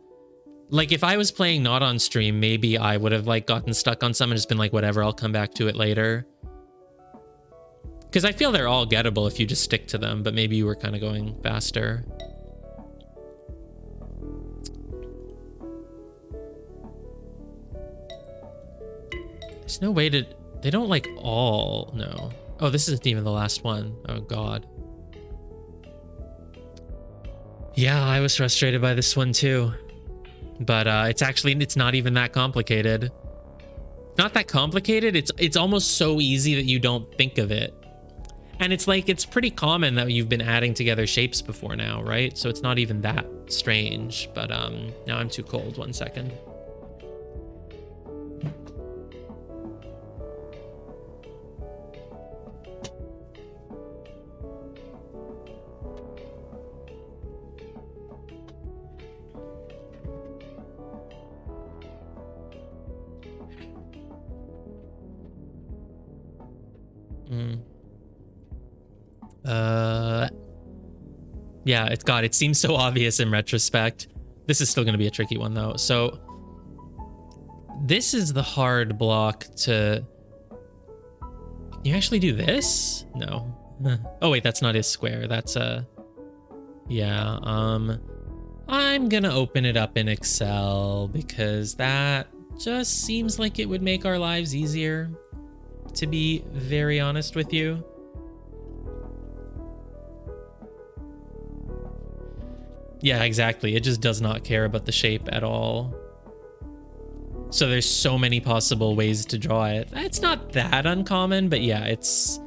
Like, if I was playing not on stream, maybe I would have, like, gotten stuck on some and just been like, whatever, I'll come back to it later. Because I feel they're all gettable if you just stick to them, but maybe you were kind of going faster. There's no way to... They don't, like, all... No. Oh, this isn't even the last one. Oh, God. Yeah, I was frustrated by this one too. But it's not even that complicated. Not that complicated, it's almost so easy that you don't think of it. And it's like, it's pretty common that you've been adding together shapes before now, right? So it's not even that strange, but now I'm too cold, 1 second. Yeah, it seems so obvious in retrospect. This is still going to be a tricky one though. So this is the hard block to... Can you actually do this? No. Oh wait, that's not his square. That's a... Yeah, I'm gonna open it up in Excel because that just seems like it would make our lives easier, to be very honest with you. Yeah, exactly. It just does not care about the shape at all. So there's so many possible ways to draw it. It's not that uncommon, but yeah, it's...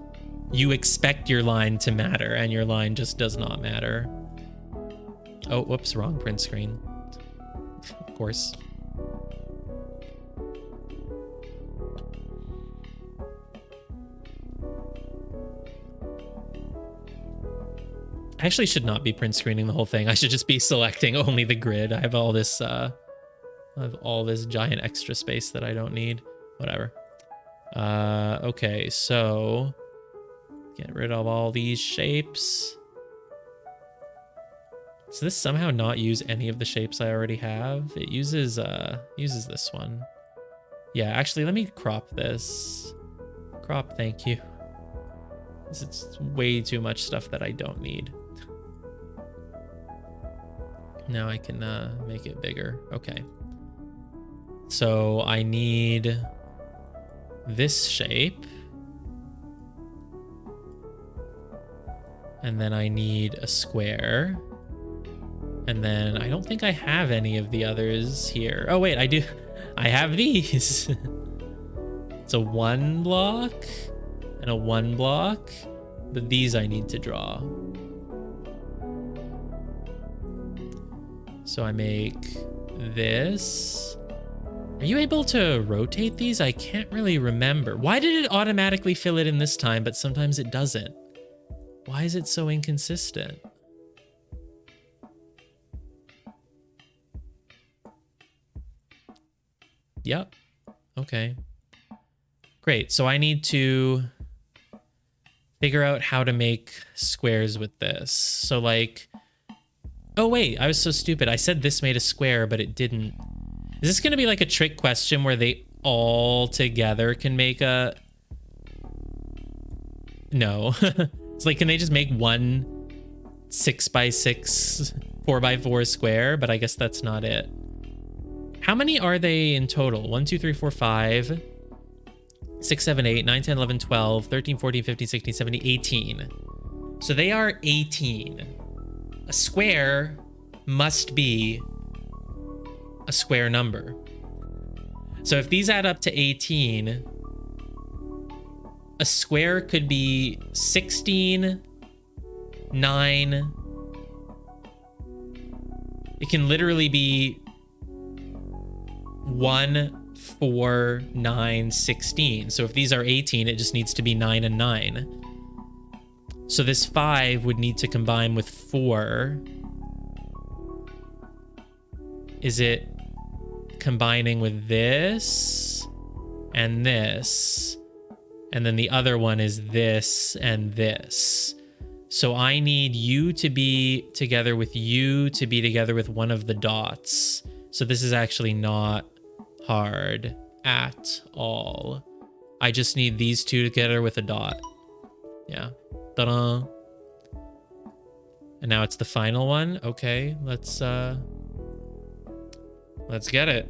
You expect your line to matter, and your line just does not matter. Oh, whoops, wrong print screen. Of course. I actually should not be print screening the whole thing. I should just be selecting only the grid. I have all this giant extra space that I don't need. Whatever. Okay, so get rid of all these shapes. Does this somehow not use any of the shapes I already have? It uses this one. Yeah, actually, let me crop this. Crop, thank you. It's way too much stuff that I don't need. Now I can make it bigger. Okay. So I need this shape. And then I need a square. And then I don't think I have any of the others here. Oh, wait, I do. I have these. It's a 1 block and a 1 block. But these I need to draw. So I make this. Are you able to rotate these? I can't really remember. Why did it automatically fill it in this time, but sometimes it doesn't? Why is it so inconsistent? Yep. Okay. Great. So I need to figure out how to make squares with this. So like... Oh, wait, I was so stupid. I said this made a square, but it didn't. Is this going to be like a trick question where they all together can make a... No. It's like, can they just make one 6x6, 4x4 square? But I guess that's not it. How many are they in total? 1, 2, 3, 4, 5, 6, 7, 8, 9, 10, 11, 12, 13, 14, 15, 16, 17, 18. So they are 18. A square must be a square number. So if these add up to 18, a square could be 16, 9. It can literally be 1, 4, 9, 16. So if these are 18, it just needs to be 9 and 9. So this 5 would need to combine with 4 is it combining with this and this? And then the other one is this and this. So I need you to be together with you to be together with one of the dots. So this is actually not hard at all. I just need these two together with a dot. Yeah. Ta-da. And now it's the final one. Okay, let's get it.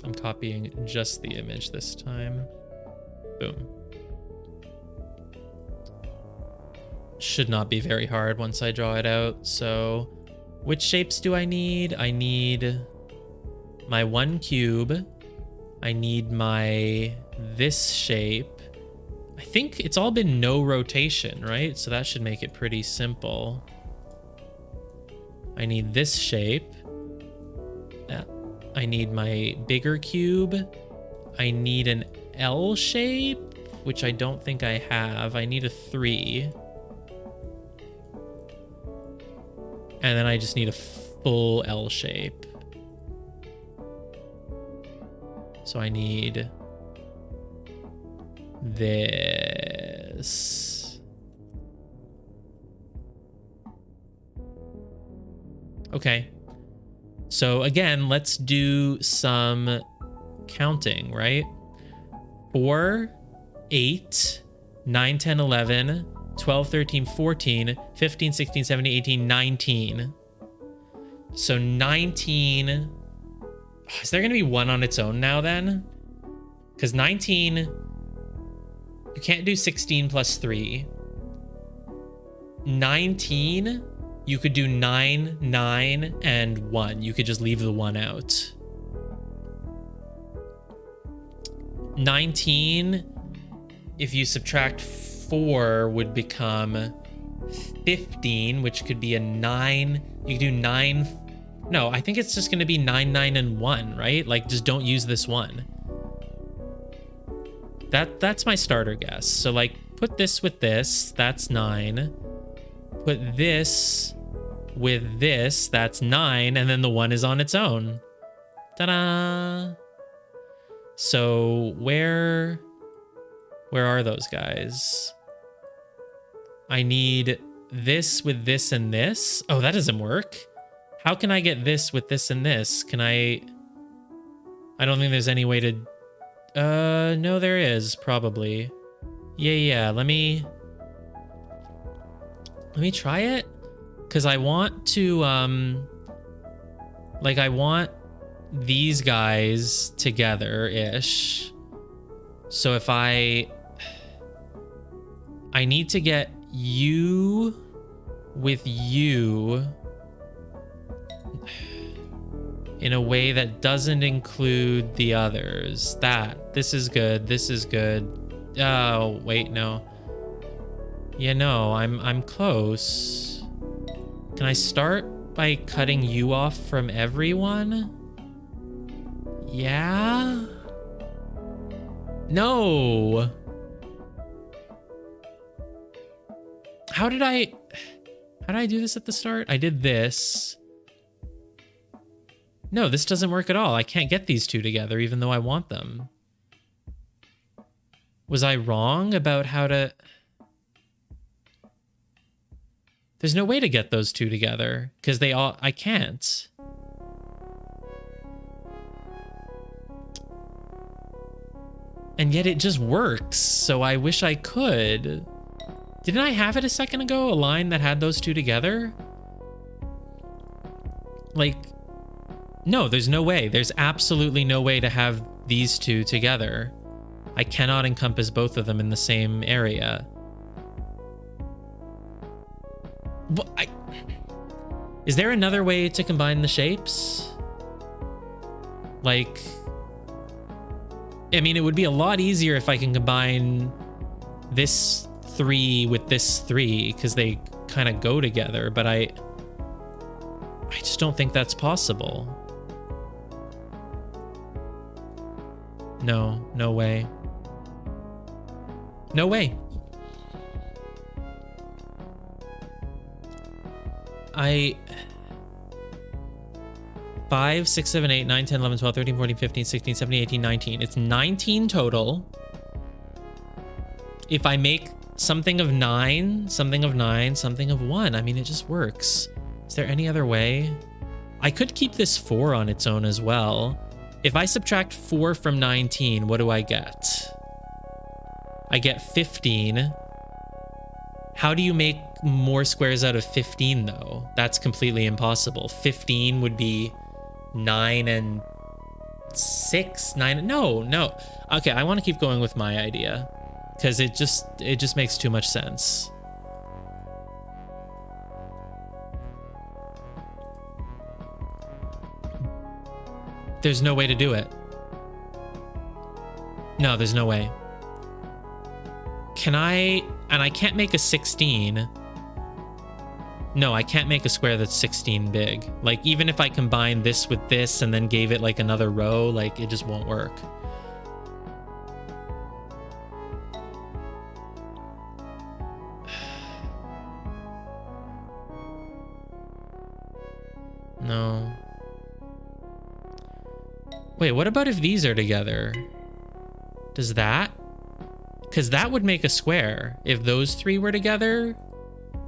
I'm copying just the image this time. Boom. Should not be very hard once I draw it out. So which shapes do I need? I need my 1 cube. I need my this shape. I think it's all been no rotation, right? So that should make it pretty simple. I need this shape. I need my bigger cube. I need an L shape, which I don't think I have. I need a 3. And then I just need a full L shape. So I need this. Okay. So again, let's do some counting, right? 4, 8, 9, 10, 11, 12, 13, 14, 15, 16, 17, 18, 19. So 19. Is there going to be one on its own now then? Because 19, you can't do 16 plus 3. 19, you could do 9, 9, and 1. You could just leave the 1 out. 19, if you subtract 4, would become 15, which could be a 9. You could do 9. No, I think it's just going to be 9, 9, and 1, right? Like, just don't use this 1. That's my starter guess. So, like, put this with this. That's 9. Put this with this. That's 9. And then the 1 is on its own. Ta-da! So, where are those guys? I need this with this and this. Oh, that doesn't work. How can I get this with this and this? Can I don't think there's any way to... no, there is, probably. Yeah, let me try it. Because I want to, like, I want these guys together-ish. So if I need to get you with you in a way that doesn't include the others. This is good. This is good. Oh, wait, no. Yeah, no, I'm close. Can I start by cutting you off from everyone? Yeah? No. How did I do this at the start? I did this. No, this doesn't work at all. I can't get these two together even though I want them. Was I wrong about how to... There's no way to get those two together because I can't. And yet it just works, so I wish I could. Didn't I have it a second ago? A line that had those two together? Like, no, there's no way. There's absolutely no way to have these two together. I cannot encompass both of them in the same area. But is there another way to combine the shapes? Like, I mean, it would be a lot easier if I can combine this 3 with this 3 because they kind of go together, but I just don't think that's possible. No way. No way. 5, 6, 7, 8, 9, 10, 11, 12, 13, 14, 15, 16, 17, 18, 19. It's 19 total. If I make something of 9, something of 9, something of 1, I mean, it just works. Is there any other way? I could keep this 4 on its own as well. If I subtract 4 from 19, what do I get? I get 15. How do you make more squares out of 15, though? That's completely impossible. 15 would be 9 and 6. 9. No. Okay, I want to keep going with my idea because it just makes too much sense. There's no way to do it. No, there's no way. Can I? And I can't make a 16. No, I can't make a square that's 16 big. Like, even if I combine this with this and then gave it like another row, like, it just won't work. No. Wait, what about if these are together? Does that? Because that would make a square if those 3 were together.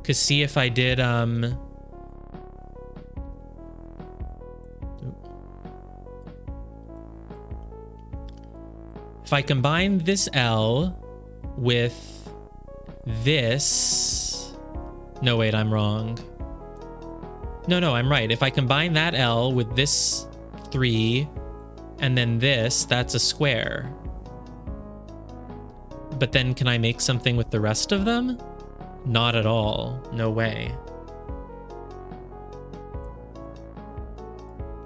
Because see if I did, if I combine this L with this... No, wait, I'm wrong. No, I'm right. If I combine that L with this 3 and then this, that's a square. But then can I make something with the rest of them? Not at all. No way.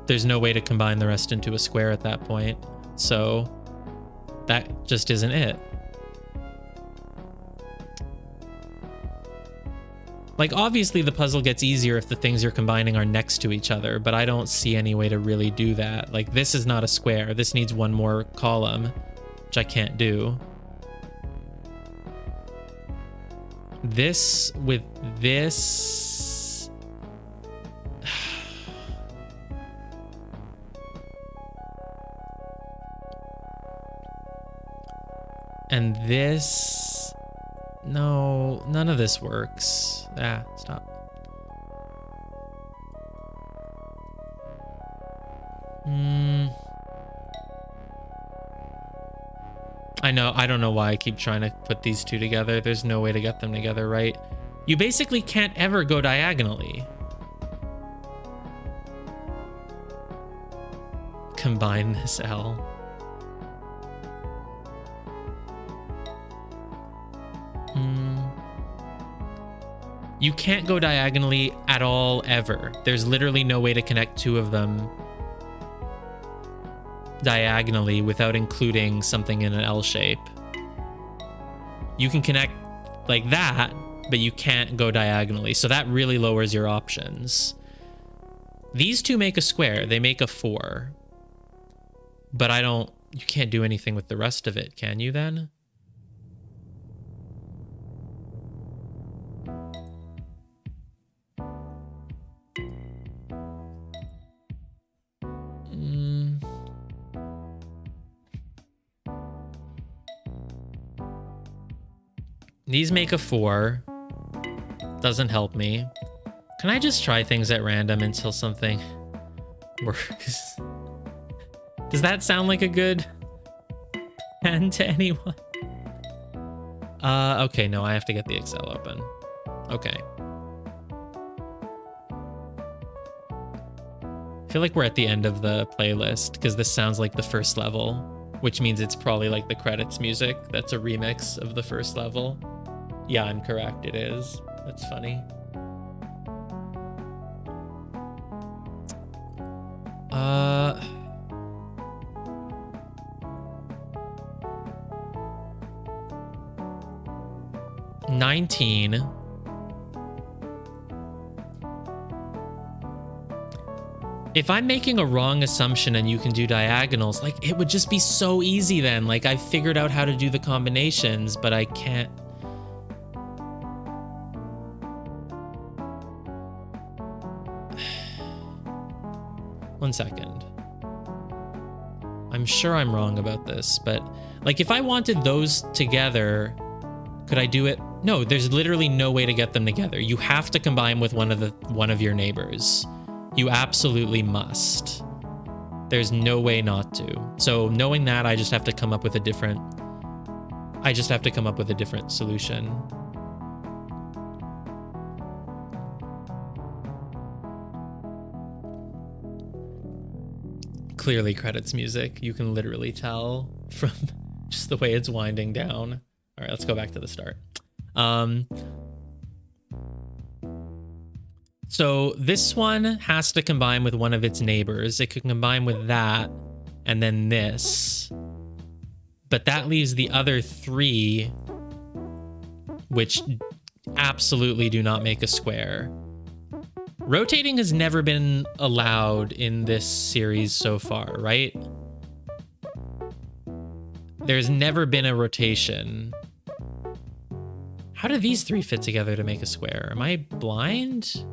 There's no way to combine the rest into a square at that point. So that just isn't it. Like, obviously the puzzle gets easier if the things you're combining are next to each other, but I don't see any way to really do that. Like, this is not a square. This needs one more column, which I can't do. This with this... and this... No, none of this works. Ah, stop. I know, I don't know why I keep trying to put these two together. There's no way to get them together, right? You basically can't ever go diagonally. Combine this L. You can't go diagonally at all, ever. There's literally no way to connect 2 of them diagonally without including something in an L shape. You can connect like that, but you can't go diagonally. So that really lowers your options. These 2 make a square. They make a 4. But you can't do anything with the rest of it, can you then? These make a 4. Doesn't help me. Can I just try things at random until something works? Does that sound like a good plan to anyone? Okay, no, I have to get the Excel open. Okay. I feel like we're at the end of the playlist because this sounds like the first level, which means it's probably like the credits music. That's a remix of the first level. Yeah, I'm correct. It is. That's funny. Uh... 19. If I'm making a wrong assumption and you can do diagonals, like, it would just be so easy then. Like, I figured out how to do the combinations, but I can't. 1 second. I'm sure I'm wrong about this, but like if I wanted those together, could I do it? No, there's literally no way to get them together. You have to combine with one of your neighbors. You absolutely must. There's no way not to. So knowing that, I just have to come up with a different solution. Clearly credits music. You can literally tell from just the way it's winding down. All right, let's go back to the start. So this one has to combine with one of its neighbors. It could combine with that and then this. But that leaves the other three, which absolutely do not make a square. Rotating has never been allowed in this series so far, right? There's never been a rotation. How do these three fit together to make a square? Am I blind?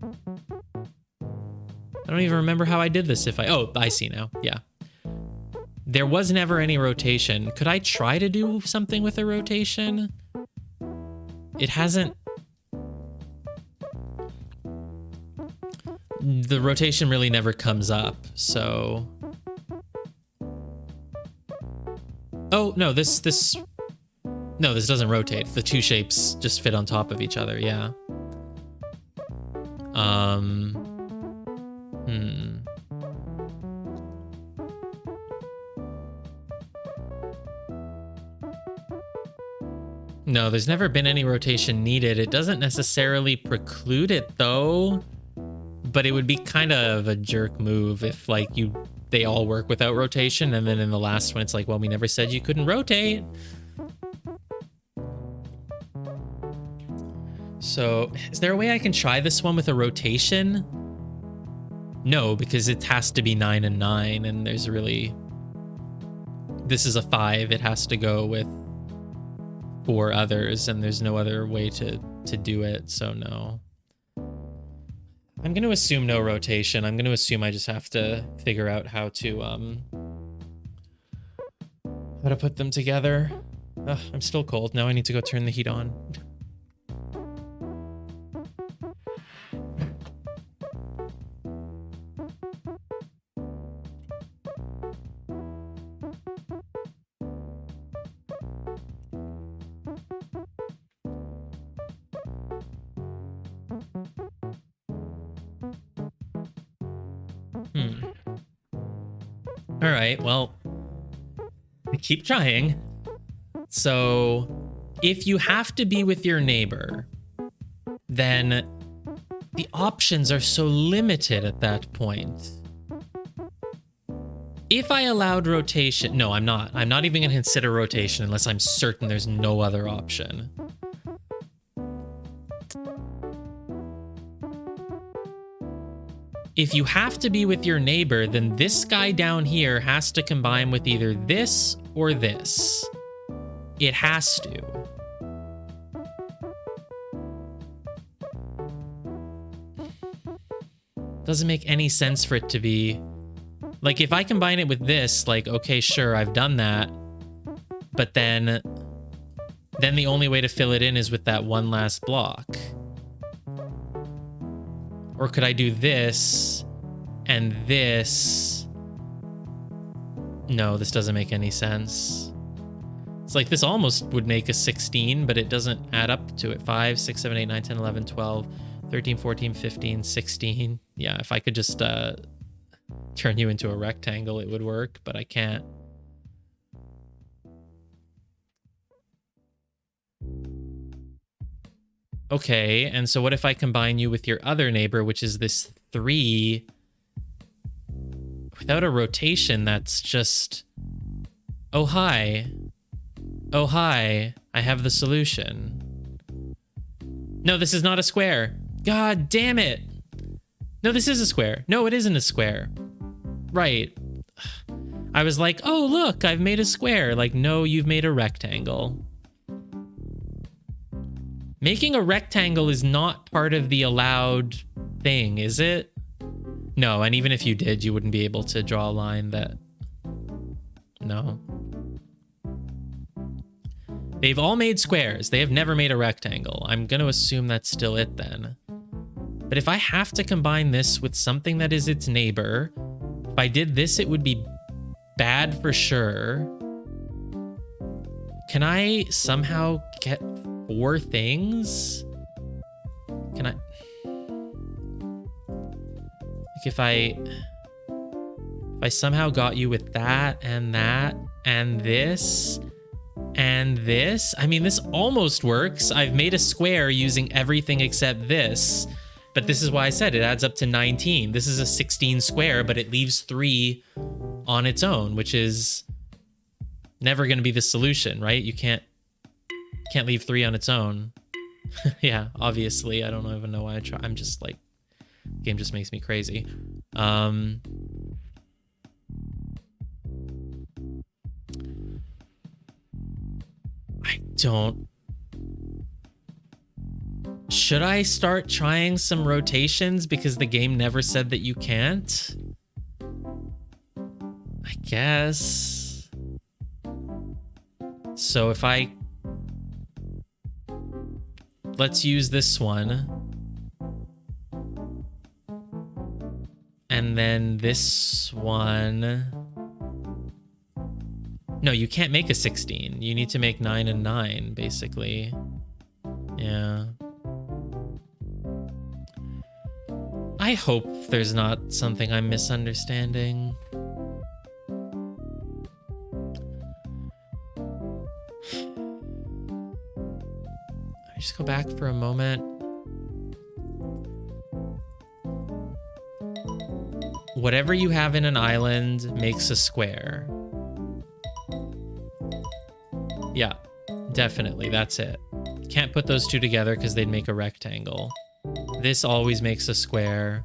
I don't even remember how I did this. Oh, I see now. Yeah. There was never any rotation. Could I try to do something with a rotation? It hasn't. The rotation really never comes up, so. Oh, no, this doesn't rotate. The two shapes just fit on top of each other, yeah. No, there's never been any rotation needed. It doesn't necessarily preclude it though, but it would be kind of a jerk move if like they all work without rotation, and then in the last one it's like, well, we never said you couldn't rotate. So is there a way I can try this one with a rotation? No, because it has to be 9 and 9, and there's really, this is a 5. It has to go with 4 others, and there's no other way to do it. So no. I'm going to assume no rotation. I'm going to assume I just have to figure out how to put them together. Ugh, I'm still cold. Now I need to go turn the heat on. All right, well, keep trying. So if you have to be with your neighbor, then the options are so limited at that point. If I allowed rotation, no, I'm not even gonna consider rotation unless I'm certain there's no other option. If you have to be with your neighbor, then this guy down here has to combine with either this or this. It has to. Doesn't make any sense for it to be... Like, if I combine it with this, like, okay, sure, I've done that. But then the only way to fill it in is with that one last block. Or could I do this and this? No, this doesn't make any sense. It's like this almost would make a 16, but it doesn't add up to it. 5, 6, 7, 8, 9, 10, 11, 12, 13, 14, 15, 16. Yeah, if I could just turn you into a rectangle, it would work, but I can't. Okay, and so what if I combine you with your other neighbor, which is this 3? Without a rotation, that's just... Oh, hi. Oh, hi. I have the solution. No, this is not a square. God damn it. No, this is a square. No, it isn't a square. Right. I was like, oh, look, I've made a square. Like, no, you've made a rectangle. Making a rectangle is not part of the allowed thing, is it? No, and even if you did, you wouldn't be able to draw a line that... No. They've all made squares. They have never made a rectangle. I'm going to assume that's still it then. But if I have to combine this with something that is its neighbor, if I did this, it would be bad for sure. Can I somehow get 4 things? Can I... Like if I somehow got you with that and this and this, I mean, this almost works. I've made a square using everything except this, but this is why I said it adds up to 19. This is a 16 square, but it leaves 3 on its own, which is never going to be the solution, right? You can't leave 3 on its own. Yeah, obviously. I don't even know why I try. I'm just like, game just makes me crazy. I don't... Should I start trying some rotations because the game never said that you can't? I guess. So if I... Let's use this one. And then this one... No, you can't make a 16. You need to make 9 and 9, basically. Yeah. I hope there's not something I'm misunderstanding. I just go back for a moment. Whatever you have in an island makes a square. Yeah, definitely, that's it. Can't put those two together because they'd make a rectangle. This always makes a square.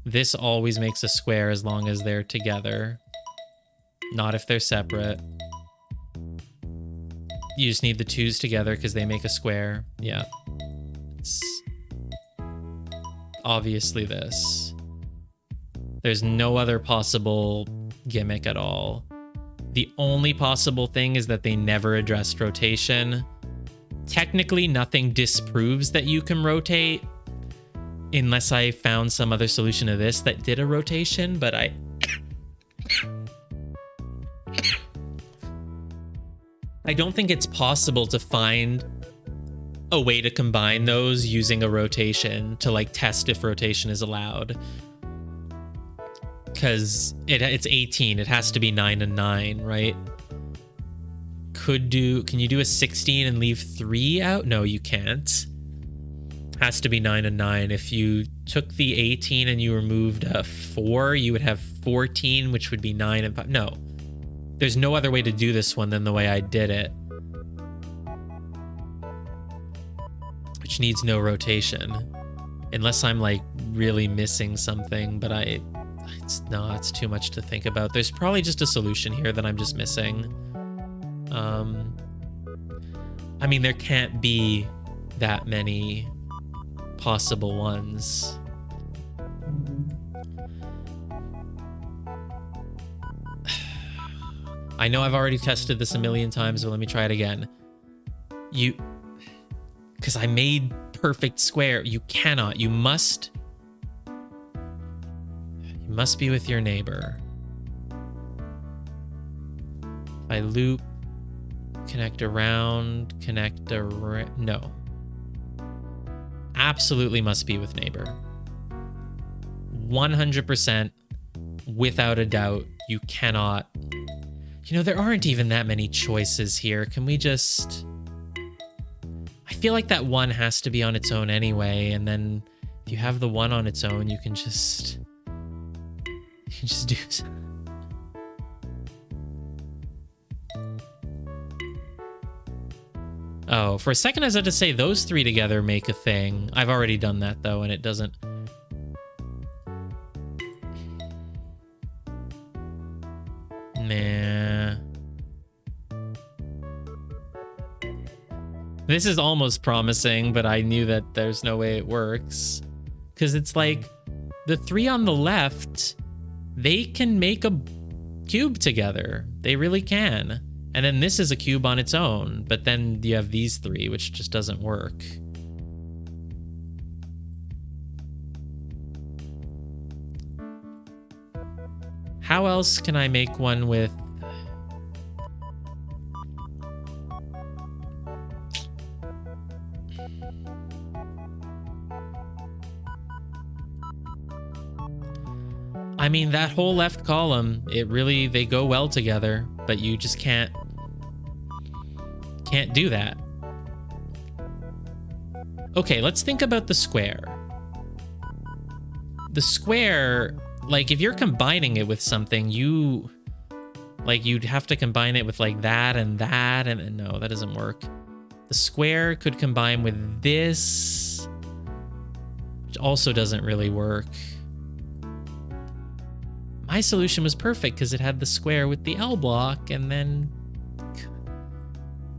This always makes a square as long as they're together. Not if they're separate. You just need the 2's together because they make a square. Yeah. It's obviously this. There's no other possible gimmick at all. The only possible thing is that they never addressed rotation. Technically, nothing disproves that you can rotate unless I found some other solution to this that did a rotation, but I don't think it's possible to find a way to combine those using a rotation to like test if rotation is allowed. Because it's 18, it has to be 9 and 9, right? Can you do a 16 and leave 3 out? No, you can't. Has to be 9 and 9. If you took the 18 and you removed a 4, you would have 14, which would be 9 and 5. No, there's no other way to do this one than the way I did it, which needs no rotation, unless I'm like really missing something. But it's too much to think about. There's probably just a solution here that I'm just missing. I mean, there can't be that many possible ones. I know I've already tested this a million times, but let me try it again. Because I made perfect square. You cannot. You must be with your neighbor. If I loop, connect around, no. Absolutely must be with neighbor. 100%, without a doubt, you cannot. You know, there aren't even that many choices here. Can we just... I feel like that one has to be on its own anyway, and then if you have the one on its own, you can just do something. Oh, for a second I was about to say those 3 together make a thing. I've already done that though, and it doesn't. Nah. This is almost promising, but I knew that there's no way it works. Because it's like, The three on the left, they can make a cube together. They really can. And then this is a cube on its own, but then you have these three, which just doesn't work. How else can I make one with... I mean, that whole left column, they go well together, but you just can't do that. Okay, let's think about the square. The square, like, if you're combining it with something, you'd have to combine it with like that, and no, that doesn't work. The square could combine with this, which also doesn't really work. My solution was perfect because it had the square with the L block, and then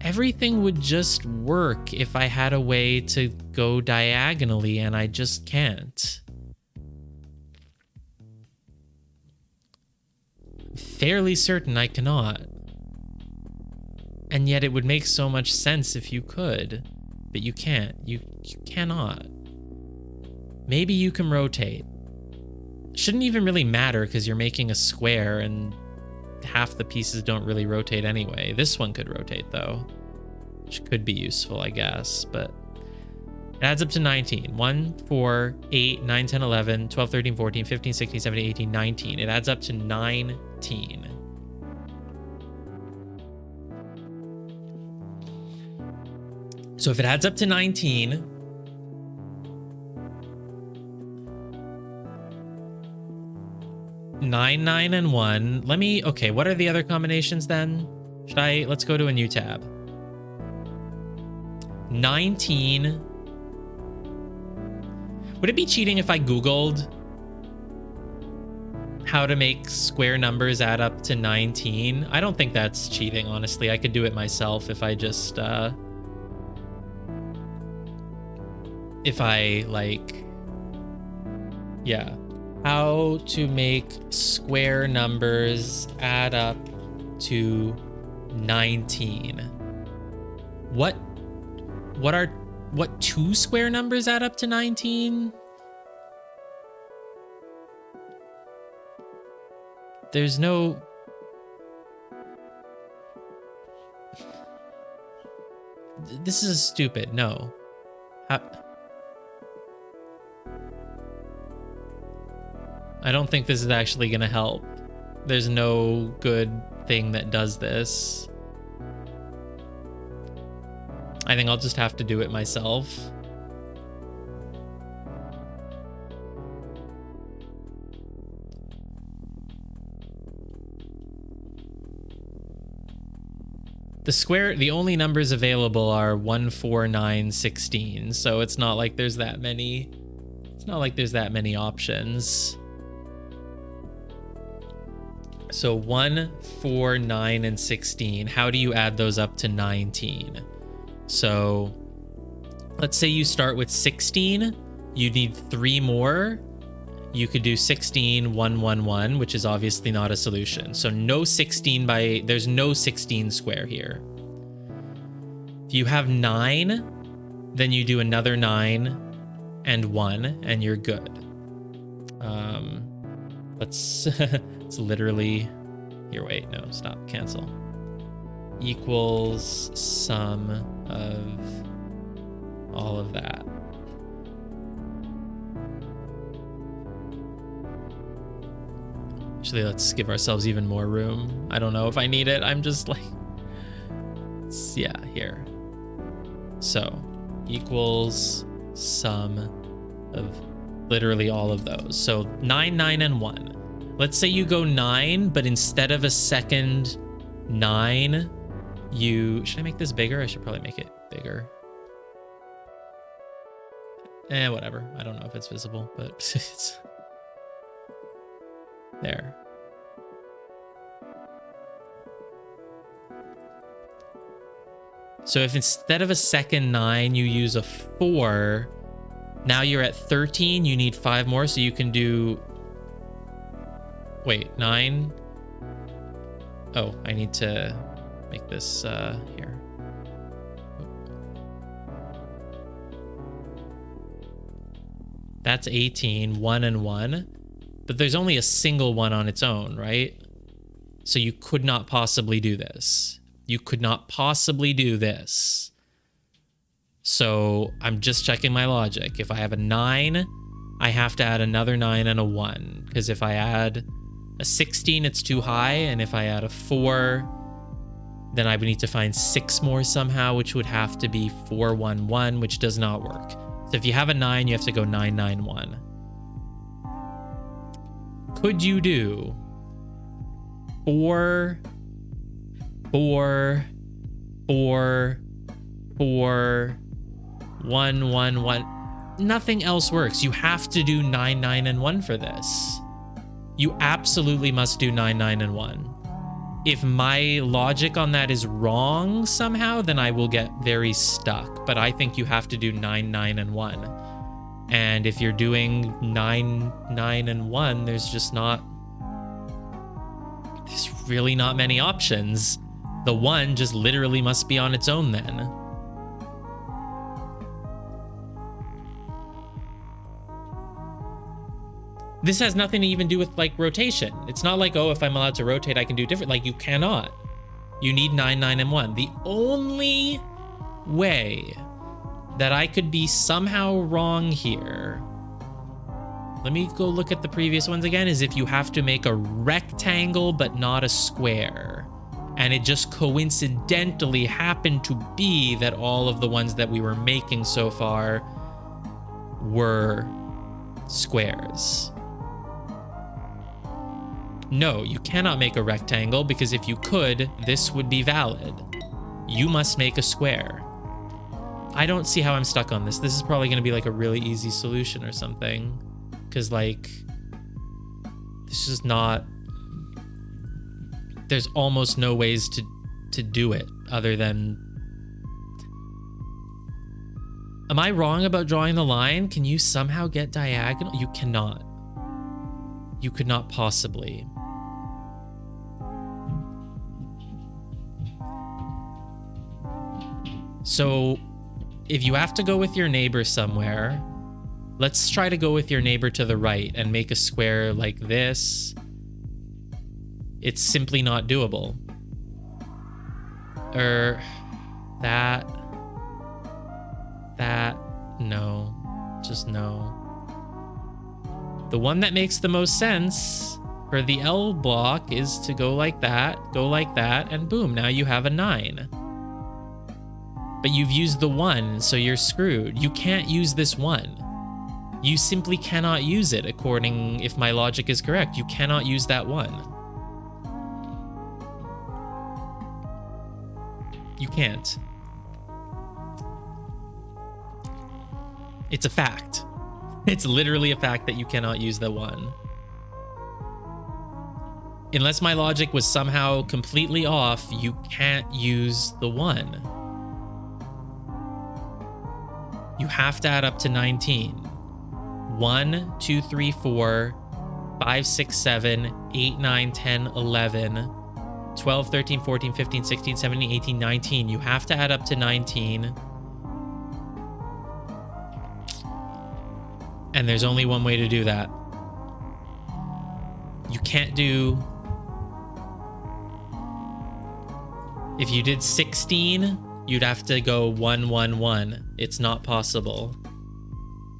everything would just work if I had a way to go diagonally, and I just can't. Fairly certain I cannot. And yet it would make so much sense if you could, but you can't. You cannot. Maybe you can rotate. Shouldn't even really matter because you're making a square and half the pieces don't really rotate anyway. This one could rotate though, which could be useful, I guess, but it adds up to 19. 1, 4, 8, 9, 10, 11, 12, 13, 14, 15, 16, 17, 18, 19. It adds up to 19. So if it adds up to 19, nine, 9, and 1. Okay, what are the other combinations then? Let's go to a new tab. 19. Would it be cheating if I Googled how to make square numbers add up to 19? I don't think that's cheating, honestly. I could do it myself if I just, yeah. How to make square numbers add up to 19. What two square numbers add up to 19? There's no... This is stupid. No. I don't think this is actually going to help. There's no good thing that does this. I think I'll just have to do it myself. The only numbers available are 1, 4, 9, 16. So it's not like there's that many. It's not like there's that many options. So 1, 4, 9, and 16. How do you add those up to 19? So let's say you start with 16. You need 3 more. You could do 16, 1, 1, 1, which is obviously not a solution. So no 16 there's no 16 square here. If you have 9, then you do another 9 and 1, and you're good. Let's it's literally here. Wait, no, stop, cancel. Equals sum of all of that. Actually, let's give ourselves even more room. I don't know if I need it. I'm just like, yeah, here. So equals sum of literally all of those. So 9, 9, and 1. Let's say you go 9, but instead of a second 9, should I make this bigger? I should probably make it bigger. Whatever. I don't know if it's visible, but it's there. So if instead of a second 9, you use a 4, Now you're at 13. You need 5 more, so you can do... Wait, 9? Oh, I need to make this here. That's 18, 1 and 1. But there's only a single one on its own, right? So you could not possibly do this. You could not possibly do this. So I'm just checking my logic. If I have a 9, I have to add another 9 and a 1. Because if I add a 16, it's too high. And if I add a 4, then I would need to find 6 more somehow, which would have to be 4, 1, 1, which does not work. So if you have a 9, you have to go 9, 9, 1. Could you do 4, 4, 4, 4, 1, 1, 1? Nothing else works. You have to do 9, 9, and 1 for this. You absolutely must do 9, 9, and 1. If my logic on that is wrong somehow, then I will get very stuck. But I think you have to do 9, 9, and 1. And if you're doing 9, 9, and 1, there's really not many options. The 1 just literally must be on its own then. This has nothing to even do with like rotation. It's not like, oh, if I'm allowed to rotate, I can do different. Like, you cannot. You need 9, 9, and 1. The only way that I could be somehow wrong here, let me go look at the previous ones again, is if you have to make a rectangle but not a square. And it just coincidentally happened to be that all of the ones that we were making so far were squares. No, you cannot make a rectangle, because if you could, this would be valid. You must make a square. I don't see how I'm stuck on this. This is probably going to be like a really easy solution or something. Because like, this is not... There's almost no ways to do it other than... Am I wrong about drawing the line? Can you somehow get diagonal? You cannot. You could not possibly. So if you have to go with your neighbor somewhere, let's try to go with your neighbor to the right and make a square like this. It's simply not doable. Or that, no, just no. The one that makes the most sense for the L block is to go like that, and boom, now you have a 9. But you've used the 1, so you're screwed. You can't use this 1. You simply cannot use it, according, if my logic is correct. You cannot use that 1. You can't. It's a fact. It's literally a fact that you cannot use the 1. Unless my logic was somehow completely off, you can't use the 1. You have to add up to 19. 1, 2, 3, 4, 5, 6, 7, 8, 9, 10, 11, 12, 13, 14, 15, 16, 17, 18, 19. You have to add up to 19. And there's only one way to do that. You can't do... If you did 16, you'd have to go 1, 1, 1. It's not possible.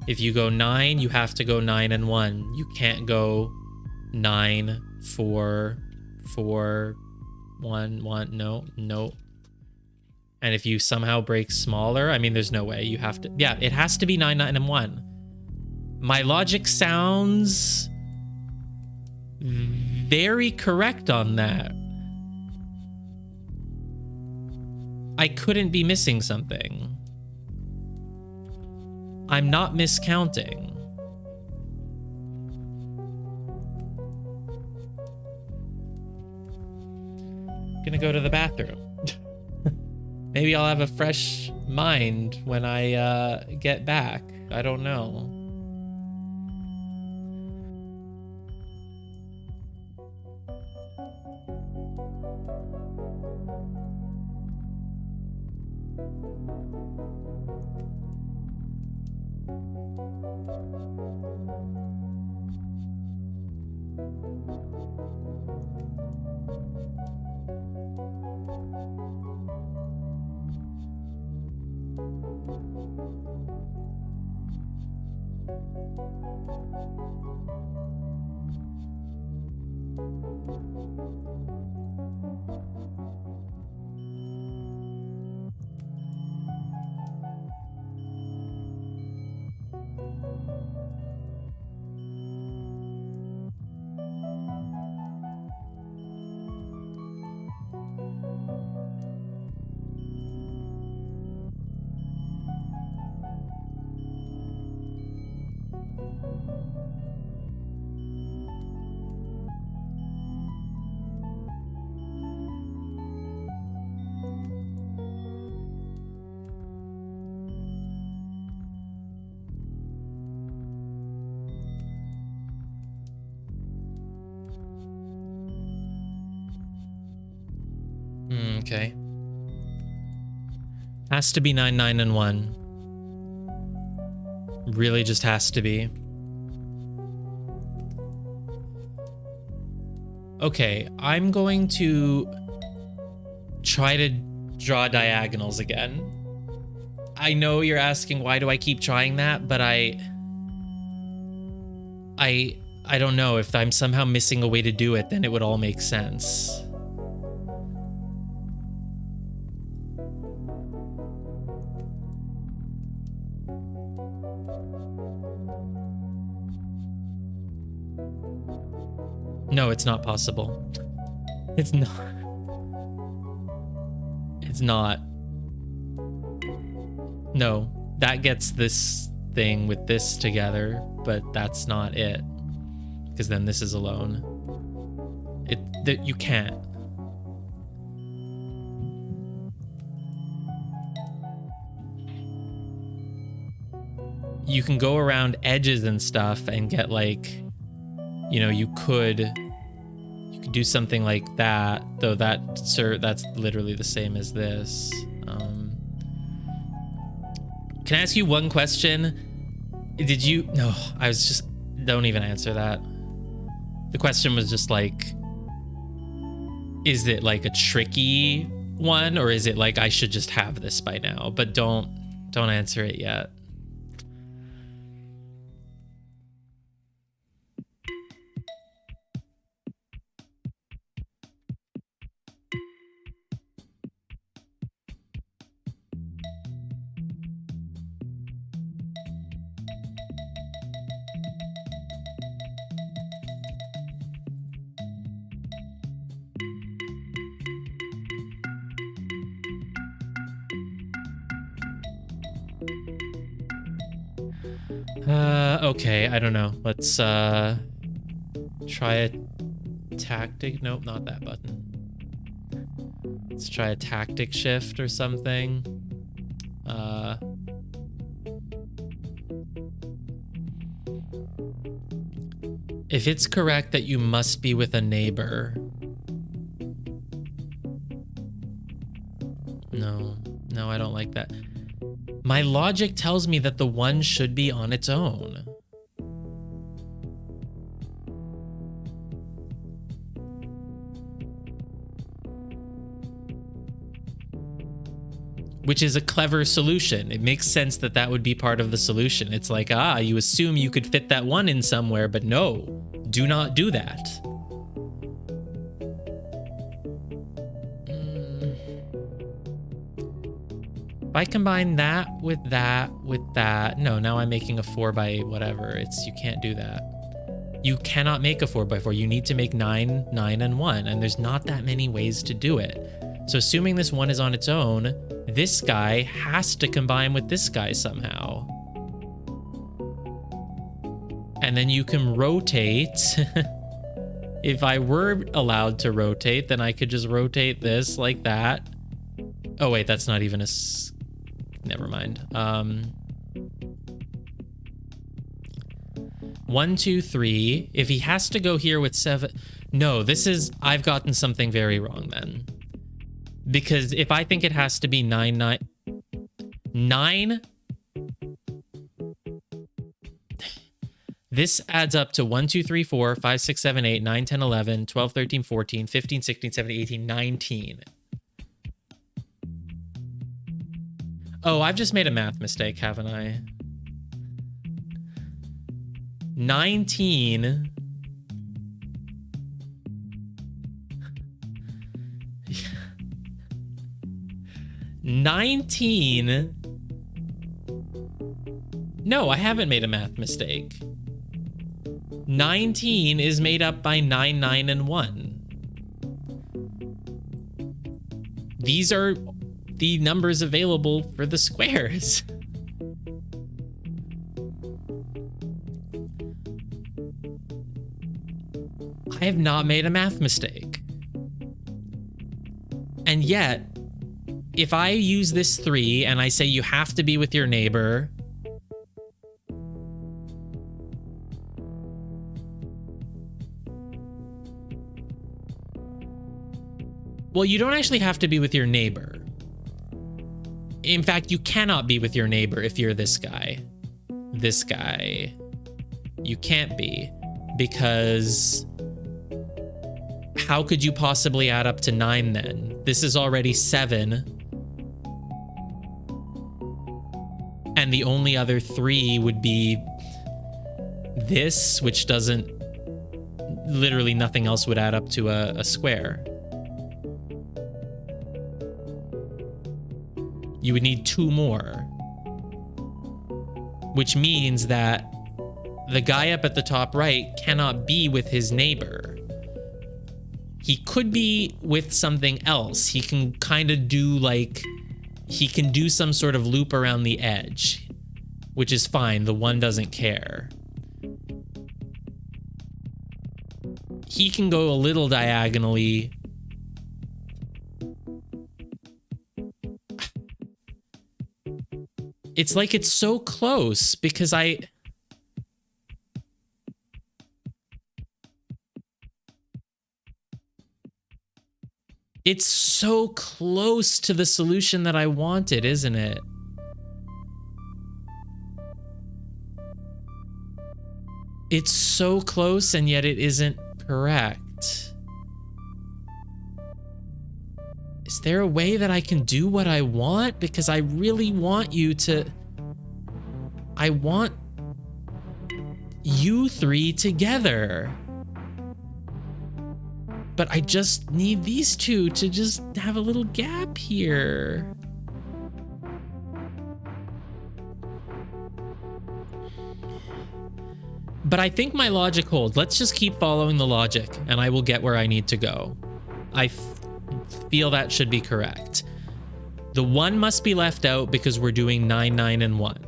If you go 9, you have to go 9 and 1. You can't go 9, 4, 4, 1, 1. No, no. And if you somehow break smaller, I mean, there's no way. You have to... Yeah, it has to be 9, 9, and 1. My logic sounds very correct on that. I couldn't be missing something. I'm not miscounting. Gonna go to the bathroom. Maybe I'll have a fresh mind when I get back. I don't know. Okay. Has to be 9, 9, and 1. Really just has to be. Okay, I'm going to try to draw diagonals again. I know you're asking why do I keep trying that, but I don't know. If I'm somehow missing a way to do it, then it would all make sense. No, it's not possible. It's not. It's not. No, that gets this thing with this together, but that's not it. Because then this is alone. You can't. You can go around edges and stuff and get like, you know, you could do something like that, though that's literally the same as this. Can I ask you one question? Did you... No, I was just... Don't even answer that. The question was just like, is it like a tricky one, or is it like I should just have this by now? But don't answer it yet. Okay, I don't know. Let's try a tactic. Nope, not that button. Let's try a tactic shift or something. If it's correct that you must be with a neighbor. No, I don't like that. My logic tells me that the 1 should be on its own. Which is a clever solution. It makes sense that that would be part of the solution. It's like, you assume you could fit that 1 in somewhere, but no, do not do that. If I combine that with that with that, no, now I'm making a 4 by whatever. You can't do that. You cannot make a 4 by 4. You need to make 9, 9, and 1, and there's not that many ways to do it. So assuming this 1 is on its own, this guy has to combine with this guy somehow. And then you can rotate. If I were allowed to rotate, then I could just rotate this like that. Oh wait, that's not even a... Never mind. 1, 2, 3. If he has to go here with 7, no, this is, I've gotten something very wrong then. Because if I think it has to be 9, 9, 9, this adds up to 1, 2, 3, 4, 5, 6, 7, 8, 9, 10, 11, 12, 13, 14, 15, 16, 17, 18, 19. Oh, I've just made a math mistake, haven't I? 19. No, I haven't made a math mistake. 19 is made up by 9, 9, and 1. These are the numbers available for the squares. I have not made a math mistake. And yet, if I use this 3 and I say you have to be with your neighbor, well, you don't actually have to be with your neighbor. In fact, you cannot be with your neighbor if you're this guy. This guy. You can't be, because how could you possibly add up to 9 then? This is already 7. And the only other 3 would be this, which doesn't, literally nothing else would add up to a square. You would need 2 more, which means that the guy up at the top right cannot be with his neighbor. He could be with something else. He can kind of do like, he can do some sort of loop around the edge, which is fine. The 1 doesn't care. He can go a little diagonally. It's like it's so close because it's so close to the solution that I wanted, isn't it? It's so close, and yet it isn't correct. Is there a way that I can do what I want? Because I really want you to... I want you 3 together. But I just need these 2 to just have a little gap here. But I think my logic holds. Let's just keep following the logic, and I will get where I need to go. I feel that should be correct. The 1 must be left out because we're doing 9, 9, and 1.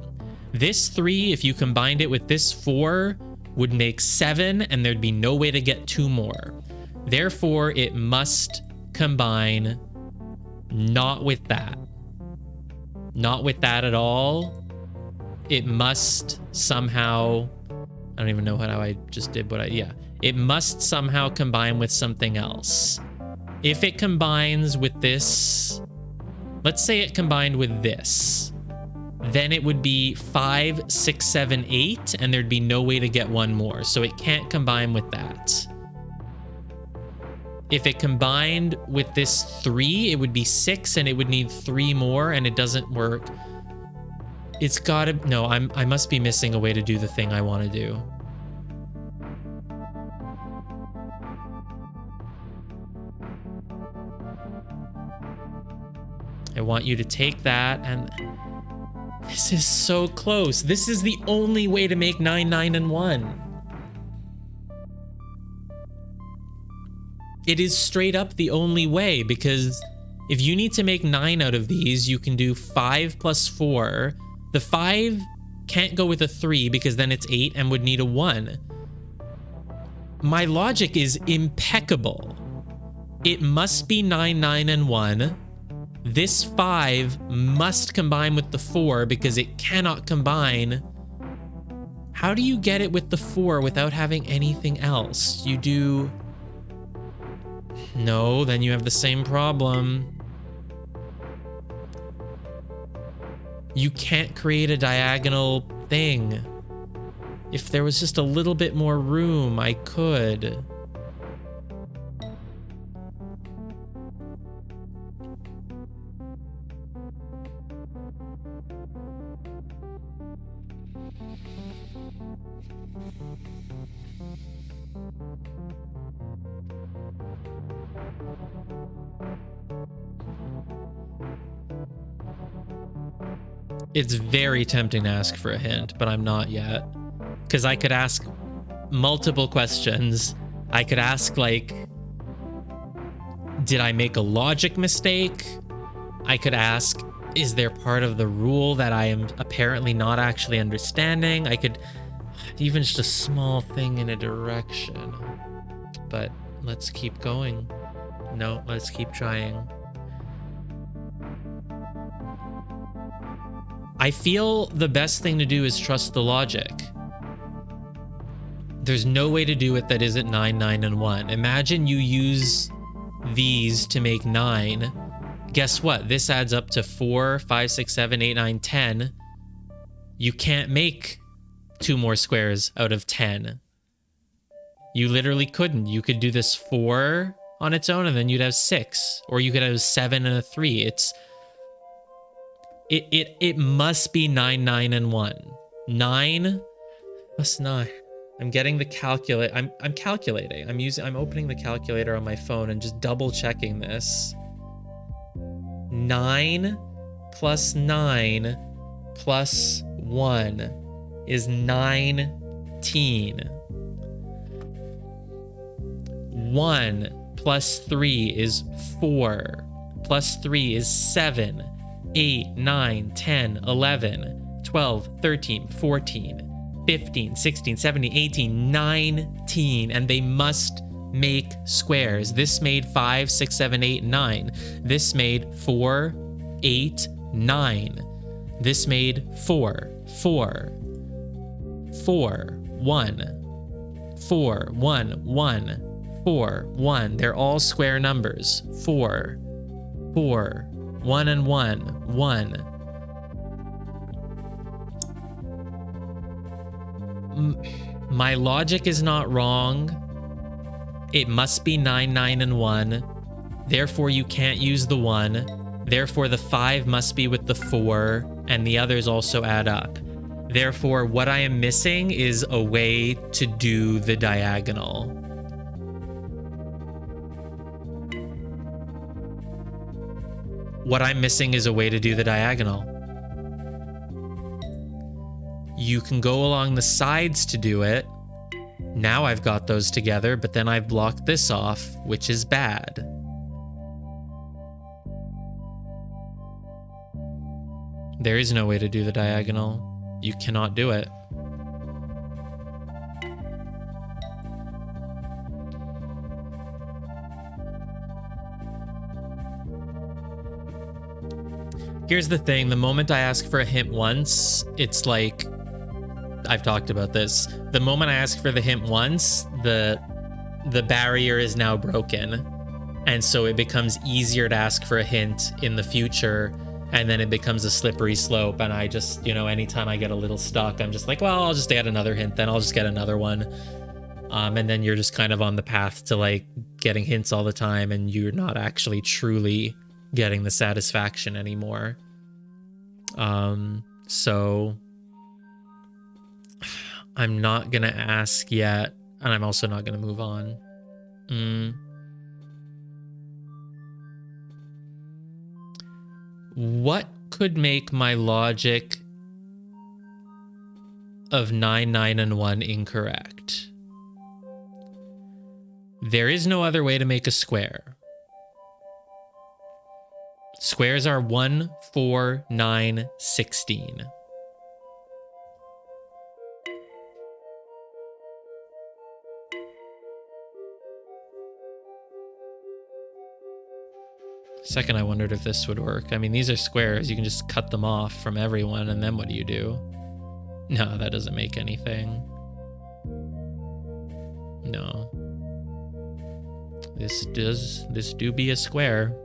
This 3, if you combined it with this 4, would make 7, and there'd be no way to get 2 more. Therefore, it must combine not with that. Not with that at all. It must somehow... I don't even know how I just did what I... Yeah. It must somehow combine with something else. If it combines with this... Let's say it combined with this. Then it would be 5, 6, 7, 8, and there'd be no way to get 1 more. So it can't combine with that. If it combined with this 3, it would be 6, and it would need 3 more, and it doesn't work. It's gotta... No, I must be missing a way to do the thing I want to do. I want you to take that, and... This is so close. This is the only way to make 9, 9, and 1. It is straight up the only way, because if you need to make 9 out of these, you can do 5 plus 4. The 5 can't go with a 3 because then it's 8 and would need a 1. My logic is impeccable. It must be 9, 9, and 1. This 5 must combine with the 4 because it cannot combine. How do you get it with the 4 without having anything else? You do... No, then you have the same problem. You can't create a diagonal thing. If there was just a little bit more room, I could. It's very tempting to ask for a hint, but I'm not yet. Because I could ask multiple questions. I could ask, like, did I make a logic mistake? I could ask, is there part of the rule that I am apparently not actually understanding? I could, even just a small thing in a direction. But let's keep going. No, let's keep trying. I feel the best thing to do is trust the logic. There's no way to do it that isn't 9, 9, and 1. Imagine you use these to make 9. Guess what? This adds up to 4, 5, 6, 7, 8, 9, 10. You can't make 2 more squares out of 10. You literally couldn't. You could do this 4 on its own, and then you'd have 6. Or you could have 7 and a 3. It must be 9, 9, and 1. 9 plus 9. I'm getting the calculate. I'm calculating. I'm opening the calculator on my phone and just double checking this. 9 plus 9 plus 1 is 19. 1 plus 3 is 4. Plus 3 is 7. 8, 9, 10, 11, 12, 13, 14, 15, 16, 17, 18, 19, and they must make squares. This made 5, 6, 7, 8, 9. This made 4, 8, 9. This made 4, 4, 4, 1, 4, 1, 1, 4, 1. They're all square numbers. 4, 4, 1 and 1, 1. My logic is not wrong. It must be 9, 9, and 1. Therefore, you can't use the 1. Therefore, the 5 must be with the 4, and the others also add up. Therefore, what I am missing is a way to do the diagonal. What I'm missing is a way to do the diagonal. You can go along the sides to do it. Now I've got those together, but then I've blocked this off, which is bad. There is no way to do the diagonal. You cannot do it. Here's the thing, the moment I ask for a hint once, it's like, I've talked about this. The moment I ask for the hint once, the barrier is now broken. And so it becomes easier to ask for a hint in the future. And then it becomes a slippery slope. And I just, anytime I get a little stuck, I'm just like, well, I'll just add another hint. Then I'll just get another one. And then you're just kind of on the path to like getting hints all the time. And you're not actually truly getting the satisfaction anymore. So I'm not gonna ask yet, and I'm also not gonna move on. What could make my logic of 9, 9, and 1 incorrect? There is no other way to make a square. Squares are 1, 4, 9, 16. Second, I wondered if this would work. I mean, these are squares. You can just cut them off from everyone, and then what do you do? No, that doesn't make anything. No. This do be a square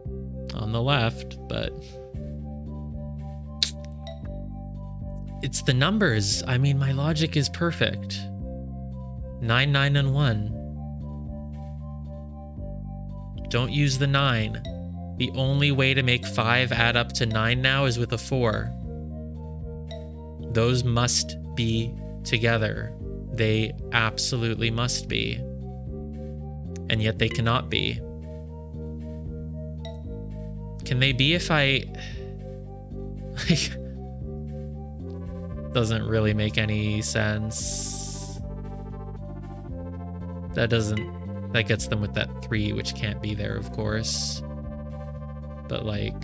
on the left, but it's the numbers. I mean, my logic is perfect. 9, 9, and 1. Don't use the 9. The only way to make 5 add up to 9 now is with a 4. Those must be together. They absolutely must be. And yet they cannot be. Can they be if I... Doesn't really make any sense. That gets them with that 3, which can't be there, of course. But like...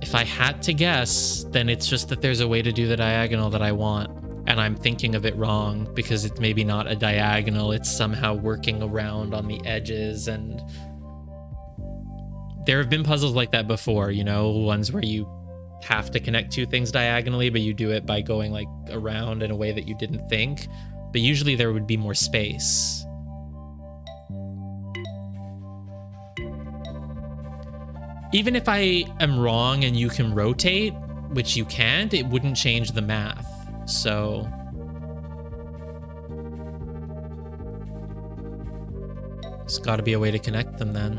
If I had to guess, then it's just that there's a way to do the diagonal that I want. And I'm thinking of it wrong because it's maybe not a diagonal. It's somehow working around on the edges. And there have been puzzles like that before, you know, ones where you have to connect two things diagonally, but you do it by going like around in a way that you didn't think. But usually there would be more space. Even if I am wrong and you can rotate, which you can't, it wouldn't change the math. So there's got to be a way to connect them then.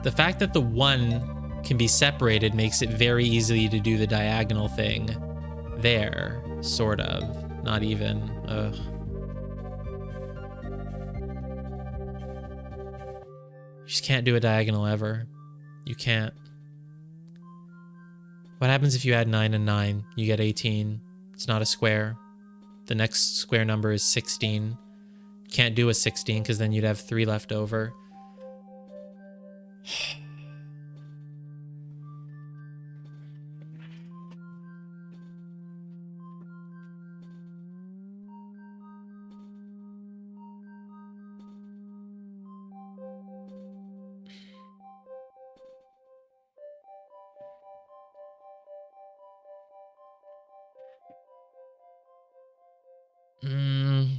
The fact that the 1 can be separated makes it very easy to do the diagonal thing there, sort of. Not even. Ugh. You just can't do a diagonal ever. You can't. What happens if you add 9 and 9? You get 18. It's not a square. The next square number is 16. Can't do a 16 because then you'd have 3 left over.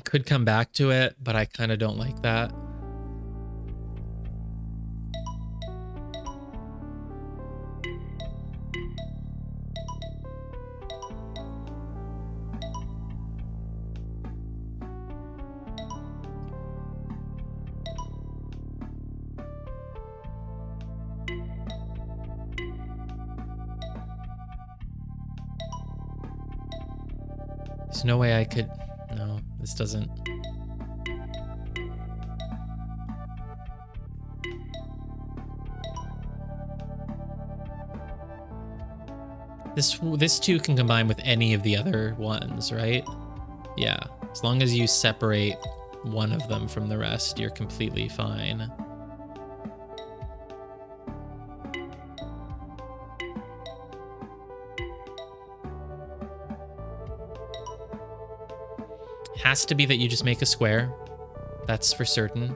Could come back to it, but I kind of don't like that. There's no way I could... No, this doesn't... This 2 can combine with any of the other ones, right? Yeah, as long as you separate one of them from the rest, you're completely fine. Has to be that you just make a square. That's for certain.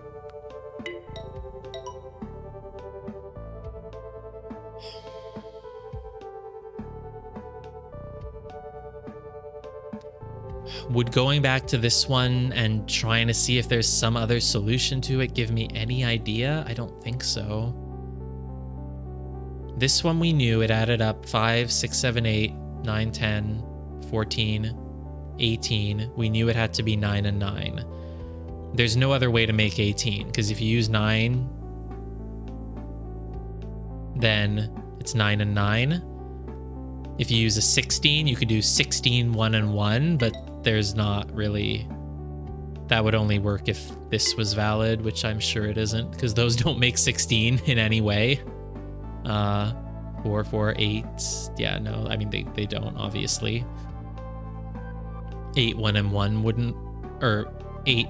Would going back to this one and trying to see if there's some other solution to it give me any idea? I don't think so. This one we knew it added up 5, 6, 7, 8, 9, 10, 14, 18. We knew it had to be 9 and 9. There's no other way to make 18 because if you use 9, then it's 9 and 9. If you use a 16, you could do 16, 1 and 1, but there's not really... That would only work if this was valid, which I'm sure it isn't, because those don't make 16 in any way. 4, 4, 8. Yeah, no, I mean, they don't, obviously. 8, 1 and 1 wouldn't... Or 8...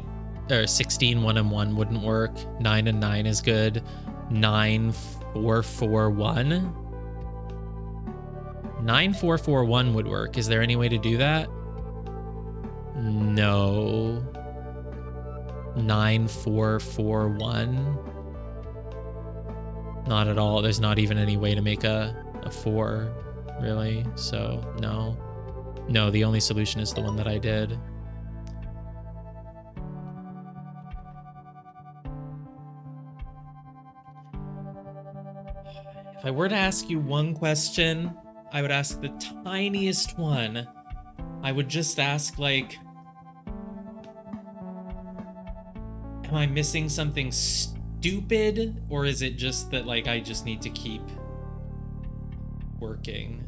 Or 16, 1 and 1 wouldn't work. 9 and 9 is good. 9, 4, 4, 1. 9441 would work. Is there any way to do that? No. 9441. Not at all. There's not even any way to make a 4, really. So, no. No, the only solution is the one that I did. If I were to ask you one question, I would ask the tiniest one. I would just ask, like, am I missing something stupid? Or is it just that, like, I just need to keep working?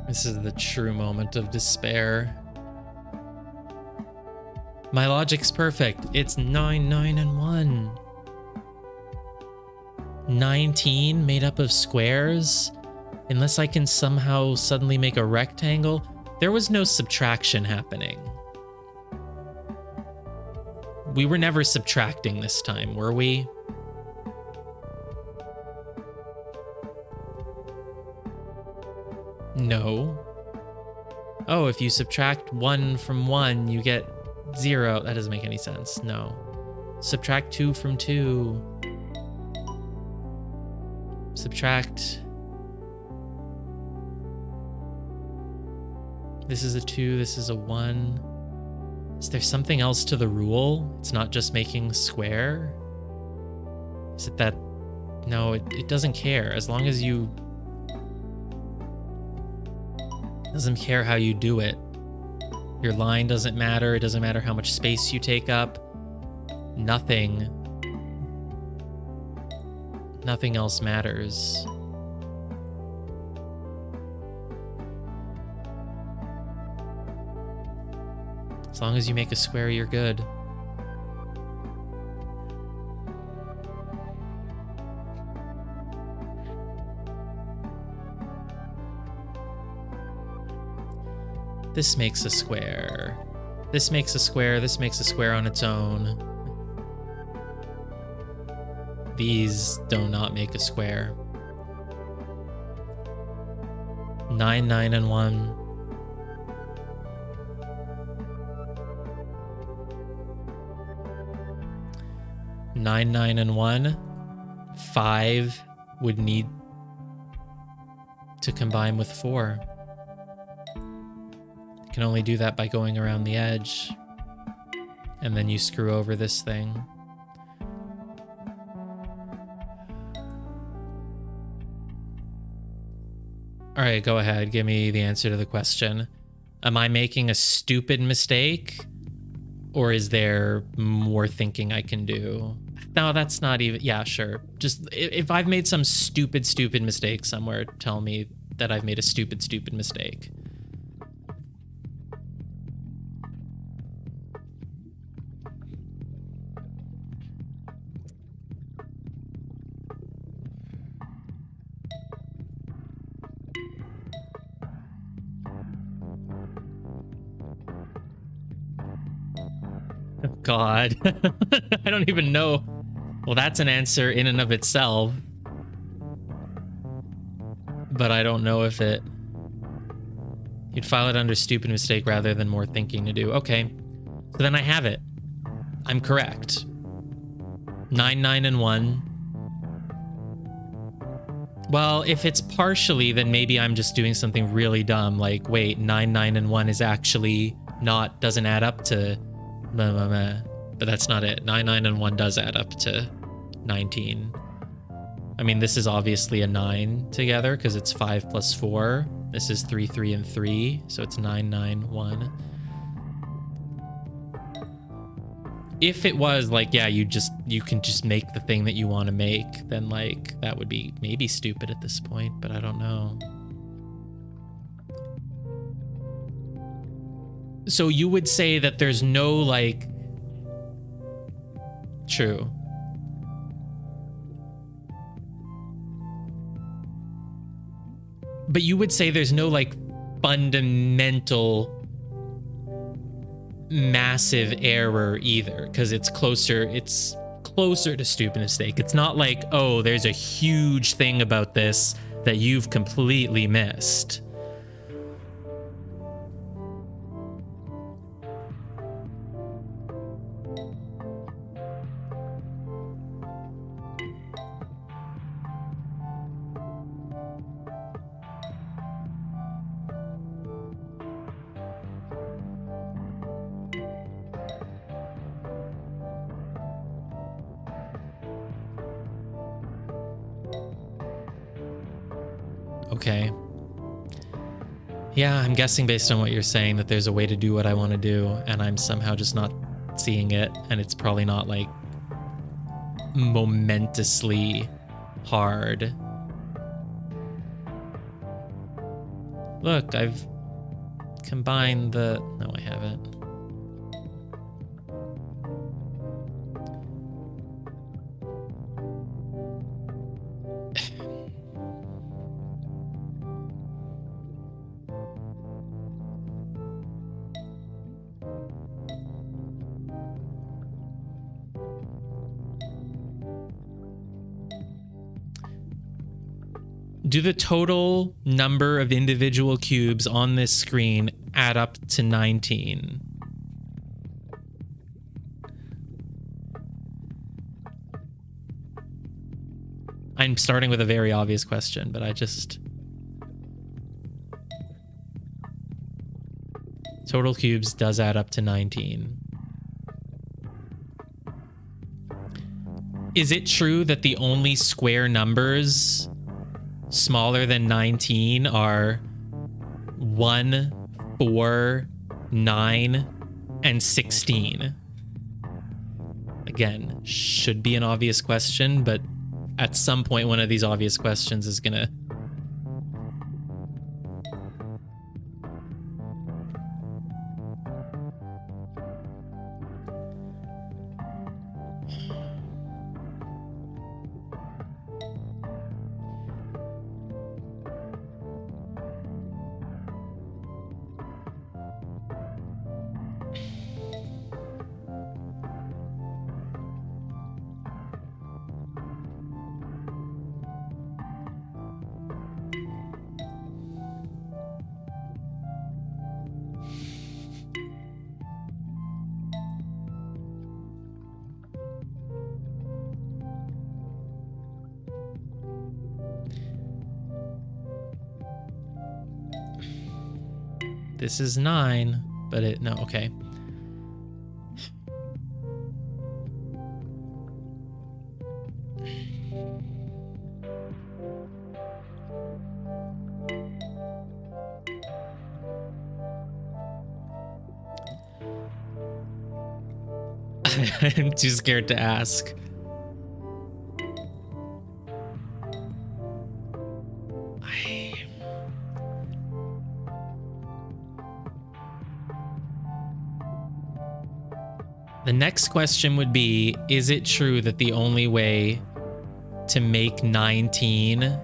This is the true moment of despair. My logic's perfect. It's 9, 9, and 1. 19 made up of squares? Unless I can somehow suddenly make a rectangle? There was no subtraction happening. We were never subtracting this time, were we? No. Oh, if you subtract 1 from 1, you get 0. That doesn't make any sense. No. Subtract 2 from 2. Subtract. This is a 2, this is a 1. Is there something else to the rule? It's not just making a square? Is it that... No, it doesn't care. As long as you... Doesn't care how you do it. Your line doesn't matter. It doesn't matter how much space you take up. Nothing. Nothing else matters. As long as you make a square, you're good. This makes a square. This makes a square. This makes a square on its own. These do not make a square. 9, 9, and 1. Nine, 9, and 1. 5 would need to combine with 4. Can only do that by going around the edge, and then you screw over this thing. All right, go ahead. Give me the answer to the question. Am I making a stupid mistake, or is there more thinking I can do? No, that's not even... Yeah, sure. Just if I've made some stupid mistake somewhere, tell me that I've made a stupid mistake. God. I don't even know. Well, that's an answer in and of itself. But I don't know if it... You'd file it under stupid mistake rather than more thinking to do. Okay. So then I have it. I'm correct. 9, 9, and 1. Well, if it's partially, then maybe I'm just doing something really dumb. Like, wait, 9, 9, and 1 is actually not... Doesn't add up to... Blah, blah, blah. But that's not it. 9, 9, and 1 does add up to 19. I mean, this is obviously a 9 together because it's 5 plus 4. This is 3, 3, and 3. So it's 9, 9, 1. If it was like, yeah, you can just make the thing that you want to make, then like that would be maybe stupid at this point, but I don't know. So you would say that there's no like... True. But you would say there's no like fundamental massive error either, because it's closer to stupid mistake. It's not like, oh, there's a huge thing about this that you've completely missed. Okay. Yeah, I'm guessing based on what you're saying that there's a way to do what I want to do, and I'm somehow just not seeing it, and it's probably not like momentously hard. Look, I've combined the... No, I haven't. Do the total number of individual cubes on this screen add up to 19? I'm starting with a very obvious question, but I just... Total cubes does add up to 19. Is it true that the only square numbers smaller than 19 are 1, 4, 9, and 16? Again, should be an obvious question, but at some point one of these obvious questions is gonna... This is 9, but it... No, okay. I'm too scared to ask. The next question would be, is it true that the only way to make 19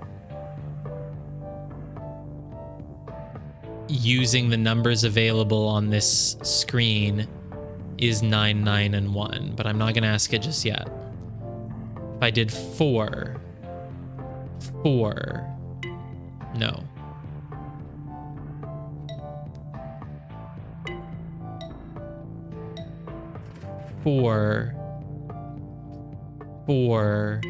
using the numbers available on this screen is 9, 9, and 1? But I'm not going to ask it just yet. If I did 4, no. 4, 4.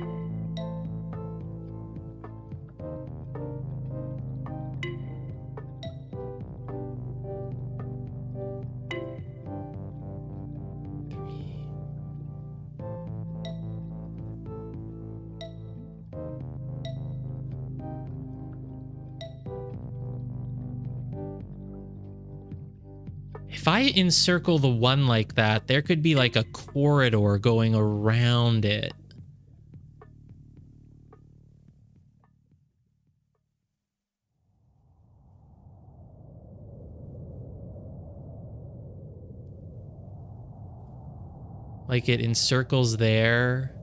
If I encircle the 1 like that, there could be like a corridor going around it. Like it encircles there.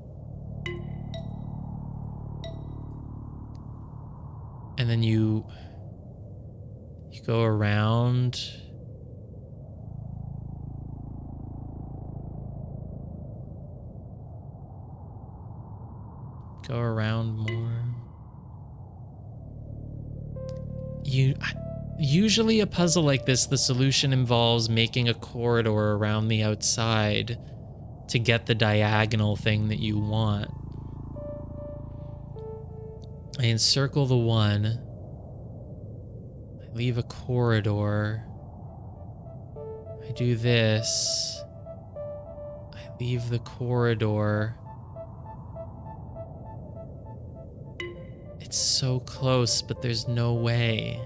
And then you go around. Go around more. Usually a puzzle like this, the solution involves making a corridor around the outside to get the diagonal thing that you want. I encircle the one. I leave a corridor. I do this. I leave the corridor. It's so close, but there's no way.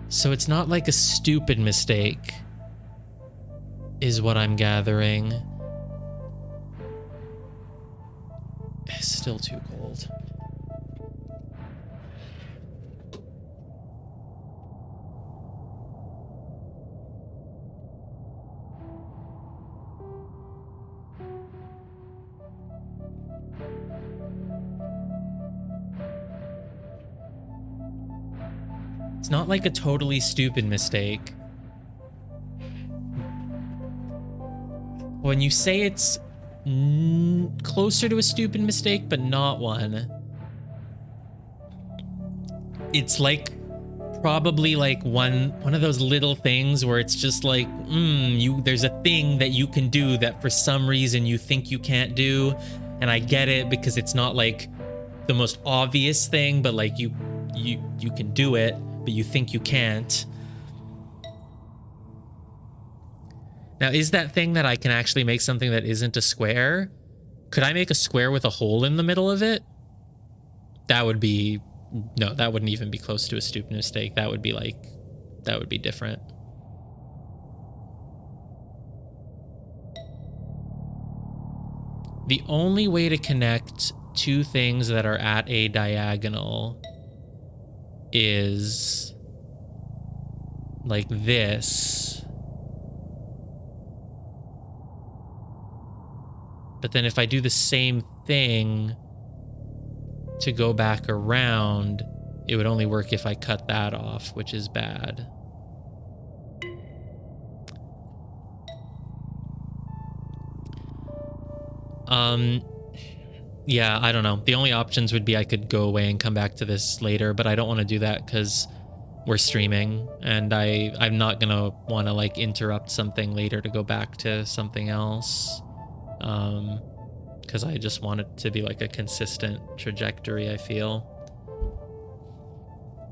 So it's not like a stupid mistake, is what I'm gathering. It's still too cold. It's not like a totally stupid mistake. When you say it's closer to a stupid mistake, but not one, it's like probably like one of those little things where it's just like, there's a thing that you can do that for some reason you think you can't do, and I get it because it's not like the most obvious thing, but like you can do it, but you think you can't. Now, is that thing that I can actually make something that isn't a square? Could I make a square with a hole in the middle of it? That would be... No, that wouldn't even be close to a stupid mistake. That would be like... That would be different. The only way to connect two things that are at a diagonal is like this. But then if I do the same thing to go back around, it would only work if I cut that off, which is bad. Yeah, I don't know. The only options would be I could go away and come back to this later, but I don't want to do that because we're streaming and I'm not going to want to like interrupt something later to go back to something else. Because I just want it to be like a consistent trajectory, I feel.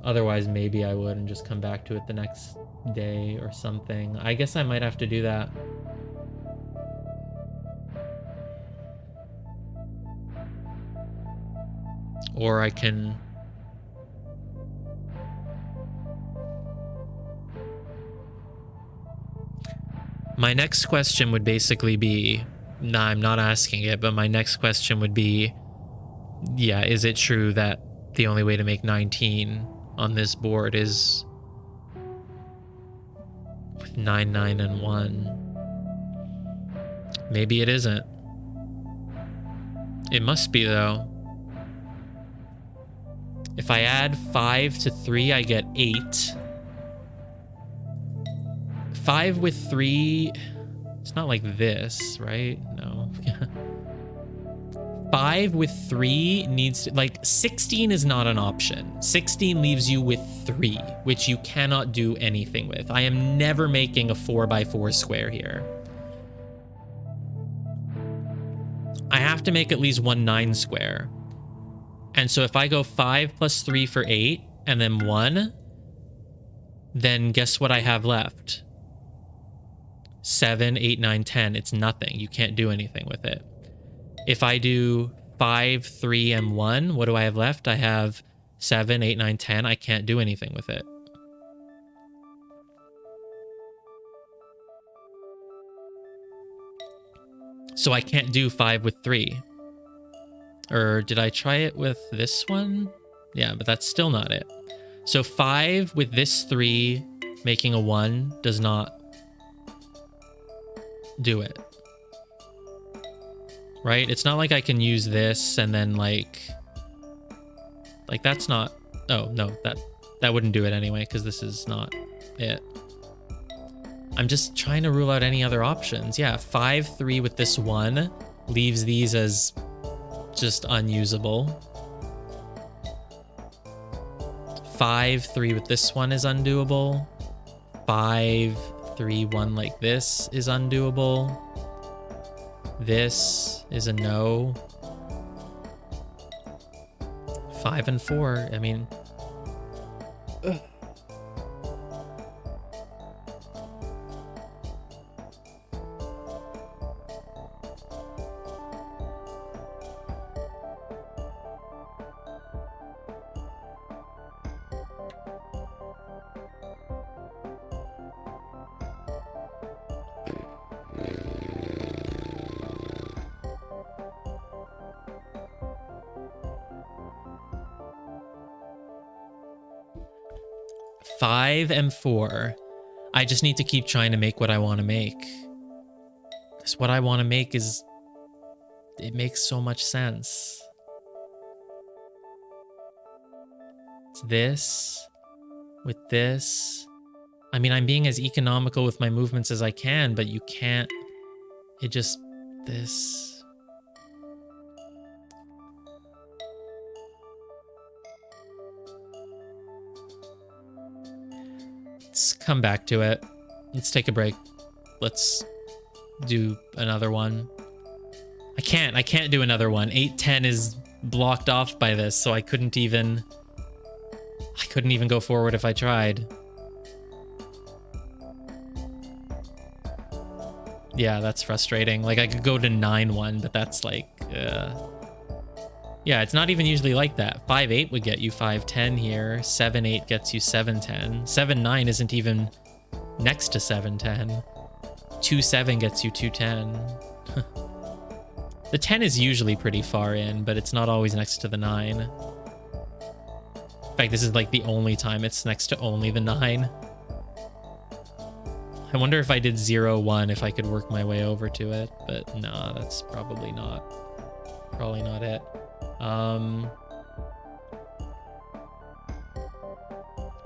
Otherwise, maybe I would and just come back to it the next day or something. I guess I might have to do that. Or I can... My next question would basically be... Nah, I'm not asking it, but my next question would be... Yeah, is it true that the only way to make 19 on this board is... with 9, 9, and 1? Maybe it isn't. It must be, though. If I add 5 to 3, I get 8. 5 with 3... It's not like this, right? No. 5 with 3 needs to... Like, 16 is not an option. 16 leaves you with 3, which you cannot do anything with. I am never making a 4x4 square here. I have to make at least one 9 square. And so if I go 5 plus 3 for 8, and then 1, then guess what I have left? 7, 8, 9, 10. It's nothing. You can't do anything with it. If I do 5, 3, and 1, what do I have left? I have 7, 8, 9, 10. I can't do anything with it. So I can't do 5 with 3. Or did I try it with this one? Yeah, but that's still not it. So 5 with this 3 making a 1 does not do it. Right? It's not like I can use this and then like that's not... Oh, no, that wouldn't do it anyway because this is not it. I'm just trying to rule out any other options. Yeah, 5, 3 with this 1 leaves these as just unusable. 5, 3 with this one is undoable. 5, 3, 1 like this is undoable. This is a no. 5 and 4, I mean... Ugh. Five and 4. I just need to keep trying to make what I want to make. Because what I want to make is... It makes so much sense. It's this. With this. I mean, I'm being as economical with my movements as I can, but you can't... It just... This... Let's come back to it. Let's take a break. Let's do another one. I can't do another one. 8, 10 is blocked off by this, so I couldn't even go forward if I tried. Yeah, that's frustrating. Like I could go to 9-1, but that's like, yeah, it's not even usually like that. 5-8 would get you 5-10 here. 7-8 gets you 7-10. 7-9 isn't even next to 7-10. 2-7 gets you 2-10. The 10 is usually pretty far in, but it's not always next to the 9. In fact, this is like the only time it's next to only the 9. I wonder if I did 0-1 if I could work my way over to it, but no, that's probably not it.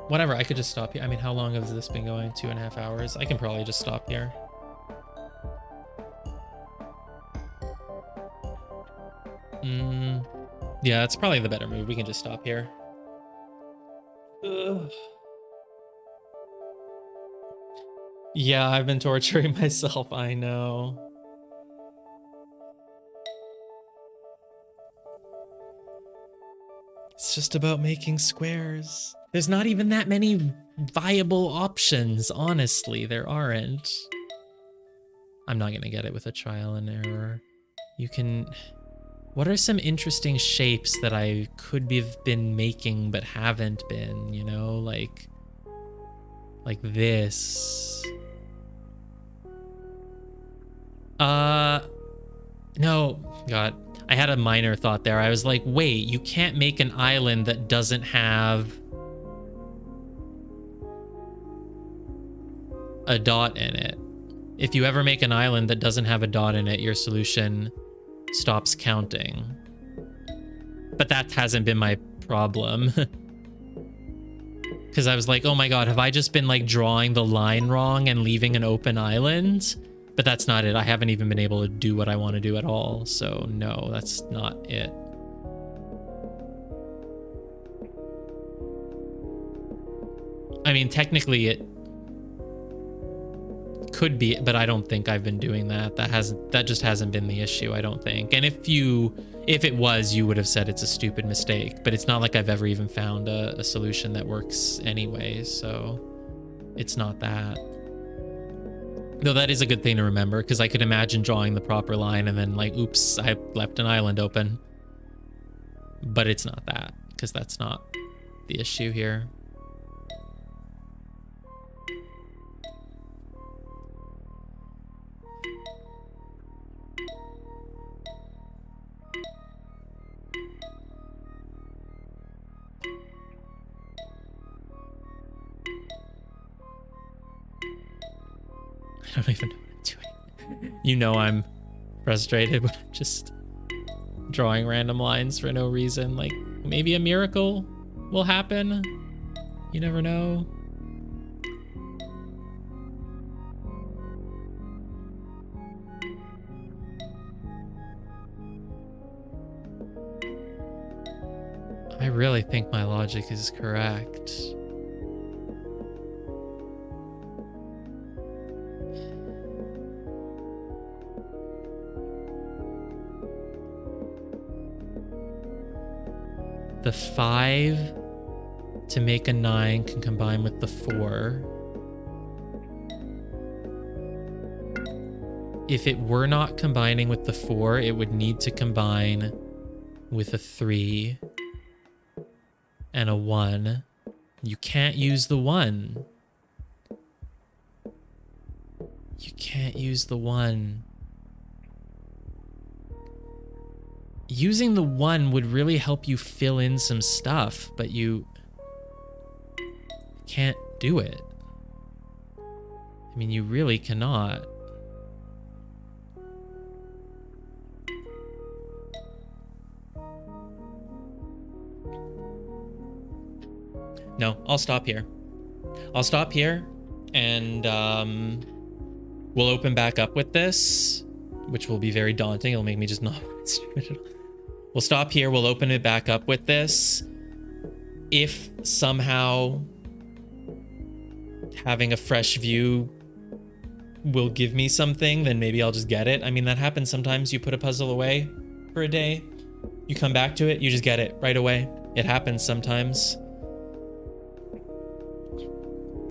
Whatever, I could just stop here. I mean, how long has this been going? 2.5 hours? I can probably just stop here. Yeah, that's probably the better move. We can just stop here. Ugh. Yeah, I've been torturing myself, I know. It's just about making squares. There's not even that many viable options, honestly. There aren't. I'm not gonna get it with a trial and error. You can... What are some interesting shapes that I could have been making but haven't been, you know? Like this. No, God. I had a minor thought there. I was like, wait, you can't make an island that doesn't have a dot in it. If you ever make an island that doesn't have a dot in it, your solution stops counting. But that hasn't been my problem. Because I was like, oh my God, have I just been like drawing the line wrong and leaving an open island? But that's not it. I haven't even been able to do what I want to do at all. So no, that's not it. I mean, technically it could be, but I don't think I've been doing that. That just hasn't been the issue, I don't think. And if it was, you would have said it's a stupid mistake, but it's not like I've ever even found a solution that works anyway. So it's not that. Though that is a good thing to remember, because I could imagine drawing the proper line and then like, oops, I left an island open. But it's not that, because that's not the issue here. I don't even know what I'm doing. You know I'm frustrated when I'm just drawing random lines for no reason. Like, maybe a miracle will happen. You never know. I really think my logic is correct. The 5 to make a 9 can combine with the 4. If it were not combining with the 4, it would need to combine with a 3 and a 1. You can't use the 1. You can't use the 1. Using the 1 would really help you fill in some stuff, but you can't do it. I mean, you really cannot. No, I'll stop here. I'll stop here, and we'll open back up with this, which will be very daunting. It'll make me just not stupid at all. We'll stop here. We'll open it back up with this. If somehow having a fresh view will give me something, then maybe I'll just get it. I mean, that happens sometimes. You put a puzzle away for a day, you come back to it, you just get it right away. It happens sometimes.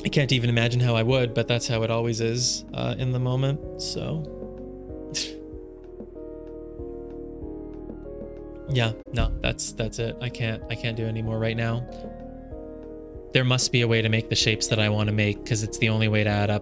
I can't even imagine how I would, but that's how it always is in the moment, so. Yeah, no, that's it. I can't do any more right now. There must be a way to make the shapes that I want to make, because it's the only way to add up